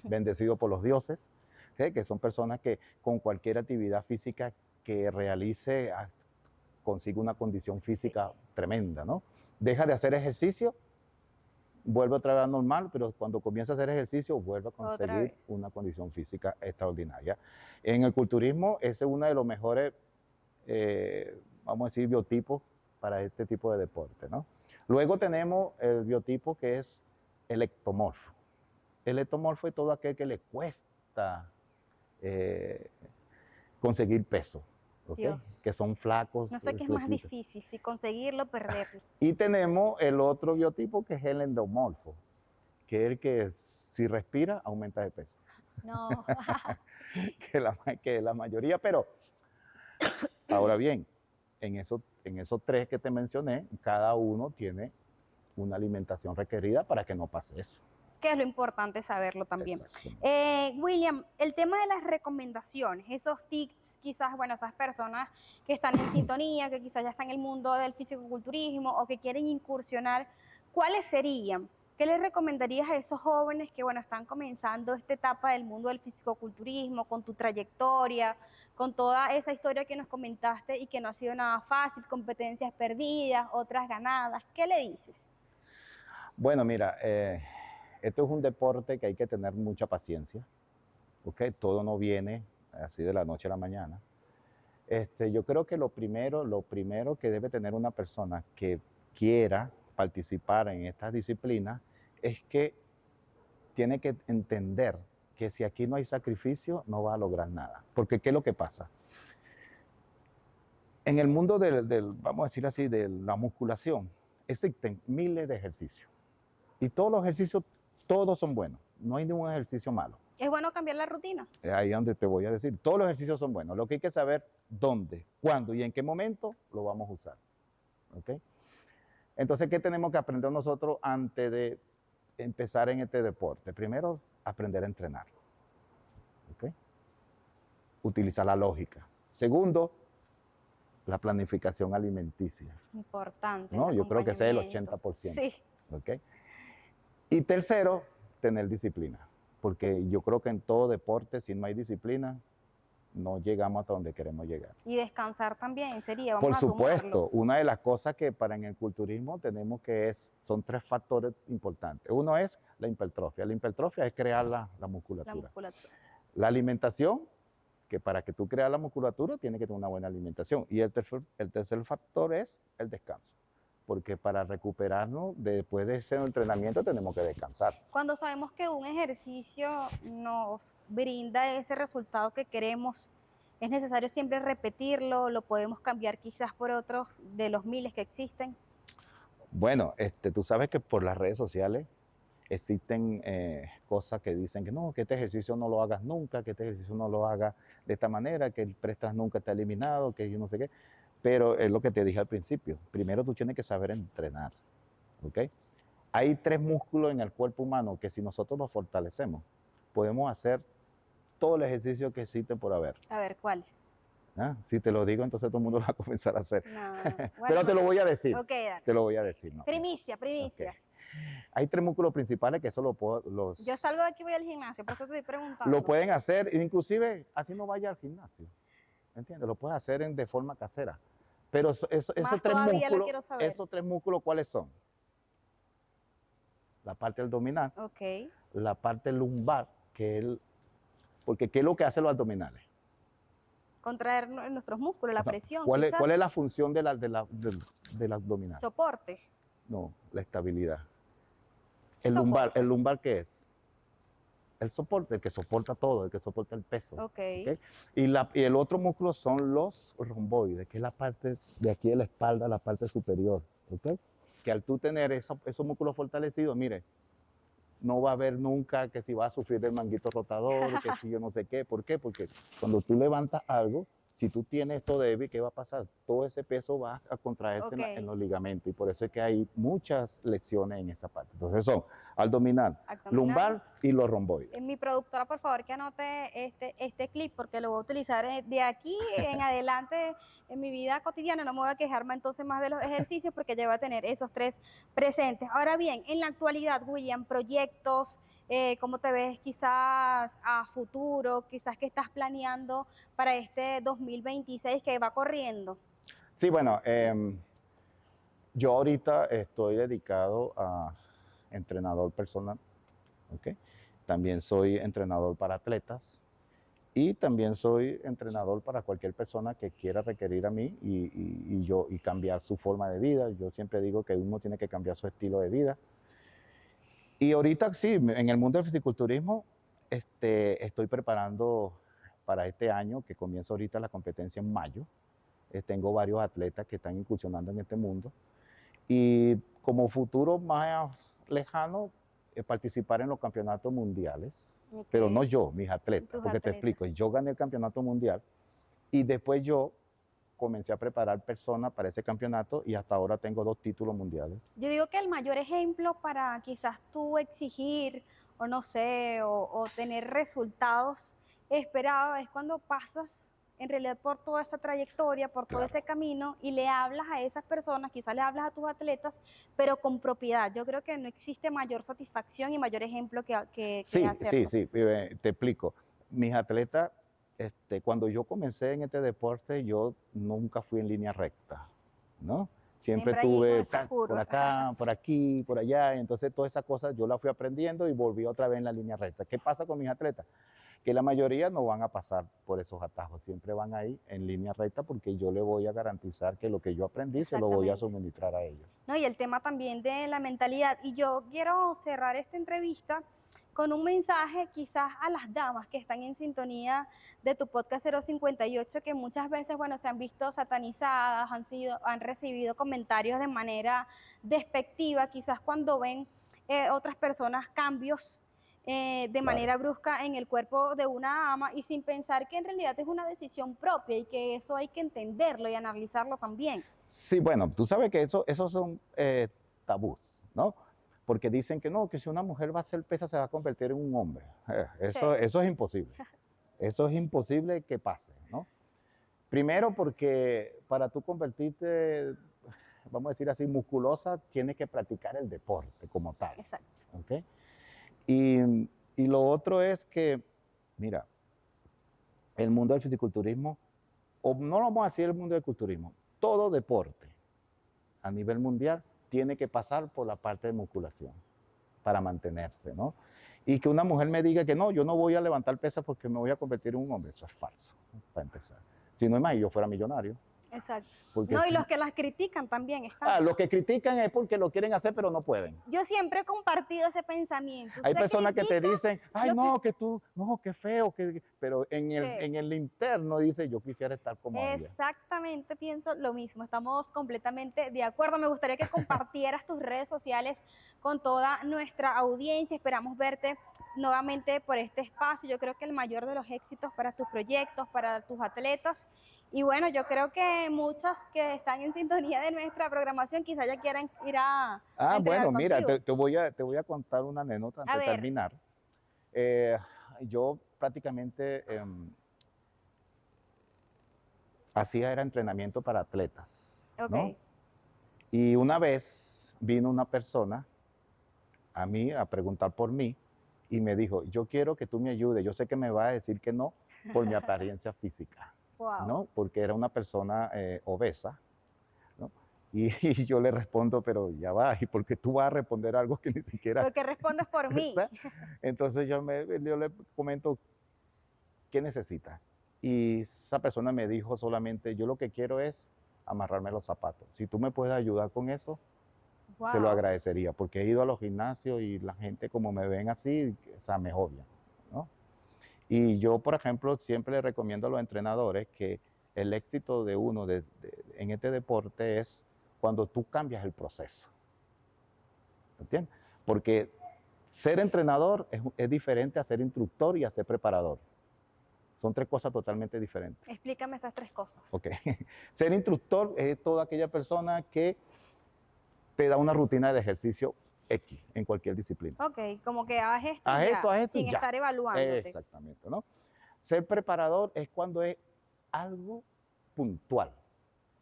[SPEAKER 2] bendecidos por los dioses, ¿ok? Que son personas que con cualquier actividad física que realice consigue una condición física tremenda, ¿no? Deja de hacer ejercicio, vuelve otra vez a normal, pero cuando comienza a hacer ejercicio vuelve a conseguir una condición física extraordinaria. En el culturismo ese es uno de los mejores, vamos a decir, biotipos para este tipo de deporte, ¿no? Luego tenemos el biotipo que es el ectomorfo. El ectomorfo es todo aquel que le cuesta conseguir peso, ¿okay? Que son flacos.
[SPEAKER 1] No sé qué es más difícil, si conseguirlo o perderlo.
[SPEAKER 2] Y tenemos el otro biotipo que es el endomorfo, que es el que si respira aumenta de peso.
[SPEAKER 1] No.
[SPEAKER 2] que la mayoría, pero ahora bien, en esos tres que te mencioné, cada uno tiene una alimentación requerida para que no pase eso.
[SPEAKER 1] Que es lo importante saberlo también. William, el tema de las recomendaciones, esos tips, quizás, bueno, esas personas que están en sintonía, que quizás ya están en el mundo del fisicoculturismo o que quieren incursionar, ¿cuáles serían? ¿Qué les recomendarías a esos jóvenes que, bueno, están comenzando esta etapa del mundo del fisicoculturismo, con tu trayectoria, con toda esa historia que nos comentaste y que no ha sido nada fácil, competencias perdidas, otras ganadas? ¿Qué le dices?
[SPEAKER 2] Bueno, mira, esto es un deporte que hay que tener mucha paciencia, ¿ok? Todo no viene así de la noche a la mañana. Yo creo que lo primero que debe tener una persona que quiera participar en estas disciplinas es que tiene que entender que si aquí no hay sacrificio, no va a lograr nada. Porque ¿qué es lo que pasa? En el mundo vamos a decir así, de la musculación, existen miles de ejercicios. Y todos los ejercicios, todos son buenos. No hay ningún ejercicio malo.
[SPEAKER 1] ¿Es bueno cambiar la rutina?
[SPEAKER 2] Ahí es donde te voy a decir. Todos los ejercicios son buenos. Lo que hay que saber dónde, cuándo y en qué momento lo vamos a usar. ¿Ok? Entonces, ¿qué tenemos que aprender nosotros antes de empezar en este deporte? Primero, aprender a entrenar. ¿Ok? Utilizar la lógica. Segundo, la planificación alimenticia.
[SPEAKER 1] Importante.
[SPEAKER 2] ¿No? Yo creo que ese es el 80%.
[SPEAKER 1] Sí.
[SPEAKER 2] ¿Ok? Y tercero, tener disciplina. Porque yo creo que en todo deporte, si no hay disciplina, no llegamos hasta donde queremos llegar.
[SPEAKER 1] Y descansar también sería,
[SPEAKER 2] Por supuesto, una de las cosas que en el culturismo tenemos son tres factores importantes. Uno es la hipertrofia. La hipertrofia es crear la musculatura. La alimentación, que para que tú creas la musculatura tienes que tener una buena alimentación. Y el tercer factor es el descanso. Porque para recuperarnos después de ese entrenamiento tenemos que descansar.
[SPEAKER 1] Cuando sabemos que un ejercicio nos brinda ese resultado que queremos, ¿es necesario siempre repetirlo? ¿Lo podemos cambiar quizás por otros de los miles que existen?
[SPEAKER 2] Bueno, tú sabes que por las redes sociales existen cosas que dicen que no, que este ejercicio no lo hagas nunca, que este ejercicio no lo hagas de esta manera, que el press tras nunca está eliminado, que yo no sé qué. Pero es lo que te dije al principio. Primero tú tienes que saber entrenar, ¿ok? Hay tres músculos en el cuerpo humano que si nosotros los fortalecemos, podemos hacer todo el ejercicio que existe por haber.
[SPEAKER 1] A ver, ¿cuál?
[SPEAKER 2] ¿Ah? Si te lo digo, entonces todo el mundo lo va a comenzar a hacer.
[SPEAKER 1] No, bueno,
[SPEAKER 2] pero te lo voy a decir.
[SPEAKER 1] Okay, dale.
[SPEAKER 2] Te lo voy a decir. No.
[SPEAKER 1] Primicia.
[SPEAKER 2] Okay. Hay tres músculos principales que eso los...
[SPEAKER 1] Yo salgo de aquí y voy al gimnasio, por eso te estoy preguntando.
[SPEAKER 2] Lo pueden hacer, inclusive así no vaya al gimnasio. ¿Entiendes? Lo puedes hacer de forma casera. Pero esos tres músculos, ¿cuáles son? La parte abdominal, la parte lumbar, porque ¿qué es lo que hacen los abdominales?
[SPEAKER 1] Contraer nuestros músculos, la
[SPEAKER 2] O sea,
[SPEAKER 1] presión,
[SPEAKER 2] ¿cuál
[SPEAKER 1] quizás.
[SPEAKER 2] es la función del abdominal?
[SPEAKER 1] Soporte.
[SPEAKER 2] No, la estabilidad.
[SPEAKER 1] Soporte.
[SPEAKER 2] ¿El lumbar qué es? El soporte, el que soporta todo, el que soporta el peso.
[SPEAKER 1] Ok.
[SPEAKER 2] ¿Okay? Y el otro músculo son los romboides, que es la parte de aquí de la espalda, la parte superior. ¿Okay? Que al tú tener esos músculos fortalecidos, mire, no va a haber nunca que si va a sufrir del manguito rotador, que si yo no sé qué. ¿Por qué? Porque cuando tú levantas algo, si tú tienes esto débil, ¿qué va a pasar? Todo ese peso va a contraerse
[SPEAKER 1] Ok.
[SPEAKER 2] en los ligamentos y por eso es que hay muchas lesiones en esa parte. Entonces son abdominal,
[SPEAKER 1] Abdominal.
[SPEAKER 2] lumbar y los romboides.
[SPEAKER 1] Mi productora, por favor, que anote este clip porque lo voy a utilizar de aquí en adelante en mi vida cotidiana. No me voy a quejarme entonces más de los ejercicios porque ya voy a tener esos tres presentes. Ahora bien, en la actualidad, William, proyectos, ¿cómo te ves quizás a futuro? Quizás que estás planeando para este 2026 que va corriendo.
[SPEAKER 2] Sí, bueno, yo ahorita estoy dedicado a entrenador personal, ¿ok? También soy entrenador para atletas y también soy entrenador para cualquier persona que quiera requerir a mí y cambiar su forma de vida. Yo siempre digo que uno tiene que cambiar su estilo de vida. Y ahorita sí, en el mundo del fisiculturismo estoy preparando para este año, que comienza ahorita la competencia en mayo. Tengo varios atletas que están incursionando en este mundo. Y como futuro más lejano, participar en los campeonatos mundiales,
[SPEAKER 1] Ok.
[SPEAKER 2] pero no yo, mis atletas,
[SPEAKER 1] Tus
[SPEAKER 2] porque te
[SPEAKER 1] atletas.
[SPEAKER 2] explico, yo gané el campeonato mundial y después yo comencé a preparar personas para ese campeonato y hasta ahora tengo 2 títulos mundiales.
[SPEAKER 1] Yo digo que el mayor ejemplo para quizás tú exigir o no sé, o tener resultados esperados es cuando pasas en realidad por toda esa trayectoria, por todo
[SPEAKER 2] Claro.
[SPEAKER 1] ese camino y le hablas a esas personas, quizás le hablas a tus atletas, pero con propiedad. Yo creo que no existe mayor satisfacción y mayor ejemplo que
[SPEAKER 2] Sí,
[SPEAKER 1] hacerlo.
[SPEAKER 2] te explico. Mis atletas, cuando yo comencé en este deporte, yo nunca fui en línea recta, ¿no? Siempre
[SPEAKER 1] Siempre allí con
[SPEAKER 2] tuve
[SPEAKER 1] esas
[SPEAKER 2] por
[SPEAKER 1] curvas.
[SPEAKER 2] acá, por aquí, por allá, entonces todas esas cosas yo las fui aprendiendo y volví otra vez en la línea recta. ¿Qué pasa con mis atletas? Que la mayoría no van a pasar por esos atajos, siempre van ahí en línea recta porque yo le voy a garantizar que lo que yo aprendí se lo voy a
[SPEAKER 1] Exactamente.
[SPEAKER 2] suministrar a ellos.
[SPEAKER 1] ¿No? Y el tema también de la mentalidad. Y yo quiero cerrar esta entrevista con un mensaje quizás a las damas que están en sintonía de tu podcast 058, que muchas veces, bueno, se han visto satanizadas, han recibido comentarios de manera despectiva, quizás cuando ven otras personas cambios de
[SPEAKER 2] Claro.
[SPEAKER 1] manera brusca en el cuerpo de una dama y sin pensar que en realidad es una decisión propia y que eso hay que entenderlo y analizarlo también.
[SPEAKER 2] Sí, bueno, tú sabes que esos son tabús, ¿no? Porque dicen que no, que si una mujer va a hacer pesa se va a convertir en un hombre.
[SPEAKER 1] Sí,
[SPEAKER 2] Eso es imposible. Eso es imposible que pase, ¿no? Primero porque para tú convertirte, vamos a decir así, musculosa, tienes que practicar el deporte como tal,
[SPEAKER 1] exacto.
[SPEAKER 2] ¿ok? Y lo otro es que, mira, el mundo del fisiculturismo, o no lo vamos a decir el mundo del culturismo, todo deporte a nivel mundial tiene que pasar por la parte de musculación para mantenerse, ¿no? Y que una mujer me diga que no, yo no voy a levantar pesas porque me voy a convertir en un hombre, eso es falso, para empezar. Si no es más, yo fuera millonario.
[SPEAKER 1] Exacto.
[SPEAKER 2] Porque
[SPEAKER 1] No, y los que las critican también están.
[SPEAKER 2] los que critican es porque lo quieren hacer, pero no pueden.
[SPEAKER 1] Yo siempre he compartido ese pensamiento.
[SPEAKER 2] Hay
[SPEAKER 1] Usted
[SPEAKER 2] personas que te
[SPEAKER 1] critica
[SPEAKER 2] dicen, ay,
[SPEAKER 1] lo que...
[SPEAKER 2] no, que tú, no, qué feo, pero
[SPEAKER 1] Sí,
[SPEAKER 2] en el interno dice, yo quisiera estar como ella.
[SPEAKER 1] exactamente pienso lo mismo. Estamos completamente de acuerdo. Me gustaría que compartieras tus redes sociales con toda nuestra audiencia. Esperamos verte nuevamente por este espacio. Yo creo que el mayor de los éxitos para tus proyectos, para tus atletas. Y bueno, yo creo que muchas que están en sintonía de nuestra programación quizás ya quieran ir a entrenar
[SPEAKER 2] Bueno, mira,
[SPEAKER 1] contigo.
[SPEAKER 2] te voy a contar una anécdota
[SPEAKER 1] A
[SPEAKER 2] antes de
[SPEAKER 1] ver,
[SPEAKER 2] terminar. Eh, yo prácticamente hacía era entrenamiento para atletas, ¿no?
[SPEAKER 1] ok.
[SPEAKER 2] Y una vez vino una persona a mí a preguntar por mí y me dijo, yo quiero que tú me ayudes, yo sé que me va a decir que no por mi apariencia física,
[SPEAKER 1] Wow.
[SPEAKER 2] ¿no? Porque era una persona obesa, ¿no? Y yo le respondo, pero ya va, ¿y por qué tú vas a responder algo que ni siquiera
[SPEAKER 1] Porque respondes por mí.
[SPEAKER 2] está? Entonces yo le comento, ¿qué necesita? Y esa persona me dijo solamente, yo lo que quiero es amarrarme los zapatos. Si tú me puedes ayudar con eso, te lo
[SPEAKER 1] Wow.
[SPEAKER 2] agradecería, porque he ido a los gimnasios y la gente como me ven así, o sea, me odian, ¿no? Y yo, por ejemplo, siempre le recomiendo a los entrenadores que el éxito de uno en este deporte es cuando tú cambias el proceso, ¿entiendes? Porque ser entrenador es diferente a ser instructor y a ser preparador. Son tres cosas totalmente diferentes.
[SPEAKER 1] Explícame esas tres cosas.
[SPEAKER 2] Ok. Ser instructor es toda aquella persona que te da una rutina de ejercicio X en cualquier disciplina.
[SPEAKER 1] Ok, como que
[SPEAKER 2] Haz esto y
[SPEAKER 1] sin
[SPEAKER 2] ya.
[SPEAKER 1] estar evaluándote.
[SPEAKER 2] Exactamente, ¿no? Ser preparador es cuando es algo puntual.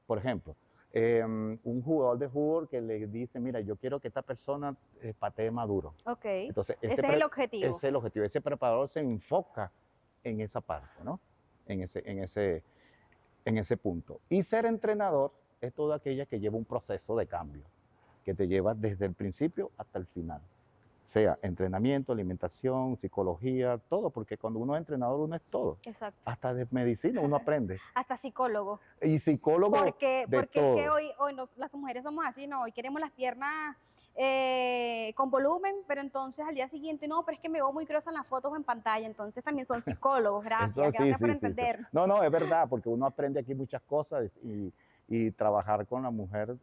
[SPEAKER 2] Por ejemplo, un jugador de fútbol que le dice, mira, yo quiero que esta persona patee maduro.
[SPEAKER 1] Ok,
[SPEAKER 2] Entonces,
[SPEAKER 1] ese es el objetivo.
[SPEAKER 2] ese es el objetivo. Ese preparador se enfoca en esa parte, ¿no? En ese punto. Y ser entrenador es toda aquella que lleva un proceso de cambio, que te lleva desde el principio hasta el final. Sea entrenamiento, alimentación, psicología, todo, porque cuando uno es entrenador uno es todo.
[SPEAKER 1] Exacto.
[SPEAKER 2] Hasta de medicina uno aprende.
[SPEAKER 1] Hasta psicólogo.
[SPEAKER 2] Y psicólogo
[SPEAKER 1] Porque
[SPEAKER 2] de
[SPEAKER 1] es que
[SPEAKER 2] todo.
[SPEAKER 1] hoy las mujeres somos así, ¿no? Hoy queremos las piernas con volumen, pero entonces al día siguiente, no, pero es que me veo muy grosa en las fotos o en pantalla, entonces también son psicólogos,
[SPEAKER 2] Eso
[SPEAKER 1] gracias,
[SPEAKER 2] sí,
[SPEAKER 1] gracias por
[SPEAKER 2] sí, sí, sí.
[SPEAKER 1] entender.
[SPEAKER 2] No, no, es verdad, porque uno aprende aquí muchas cosas y trabajar con la mujer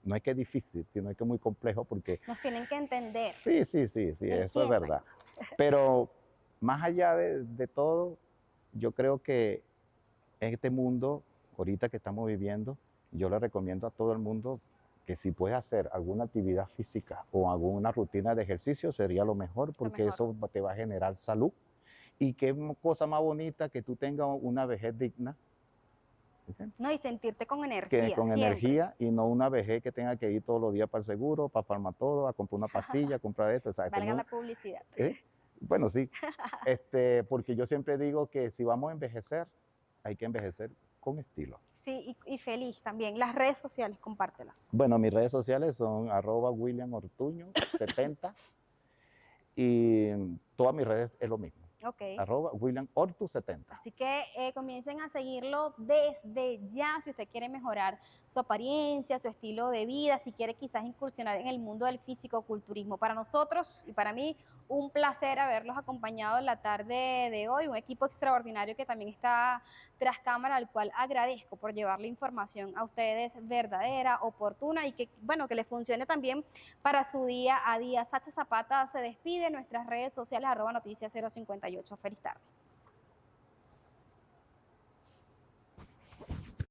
[SPEAKER 2] no es que es difícil, sino es que es muy complejo porque
[SPEAKER 1] Nos tienen que entender.
[SPEAKER 2] sí, sí, sí, sí, eso es verdad.
[SPEAKER 1] Entiéndanos.
[SPEAKER 2] Pero más allá de todo, yo creo que este mundo, ahorita que estamos viviendo, yo le recomiendo a todo el mundo que si puede hacer alguna actividad física o alguna rutina de ejercicio, sería lo mejor, porque
[SPEAKER 1] mejor.
[SPEAKER 2] eso te va a generar salud. Y qué cosa más bonita que tú tengas una vejez digna, ¿entiendes?
[SPEAKER 1] No, y sentirte con
[SPEAKER 2] Que
[SPEAKER 1] energía,
[SPEAKER 2] con
[SPEAKER 1] siempre.
[SPEAKER 2] energía y no una vejez que tenga que ir todos los días para el seguro, para farmatodo, a comprar una pastilla, a comprar esto. O sea,
[SPEAKER 1] Valga la publicidad.
[SPEAKER 2] ¿eh? Bueno, sí, porque yo siempre digo que si vamos a envejecer, hay que envejecer con estilo.
[SPEAKER 1] Sí, y feliz también. Las redes sociales, compártelas.
[SPEAKER 2] Bueno, mis redes sociales son @WilliamOrtuño70 y todas mis redes es lo mismo,
[SPEAKER 1] Ok.
[SPEAKER 2] @WilliamOrtu70.
[SPEAKER 1] Así que comiencen a seguirlo desde ya si usted quiere mejorar su apariencia, su estilo de vida, si quiere quizás incursionar en el mundo del físico-culturismo. Para nosotros y para mí, un placer haberlos acompañado en la tarde de hoy, un equipo extraordinario que también está tras cámara, al cual agradezco por llevarle información a ustedes verdadera, oportuna y que, bueno, que les funcione también para su día a día. Sacha Zapata se despide en nuestras redes sociales, @noticias058. Feliz tarde.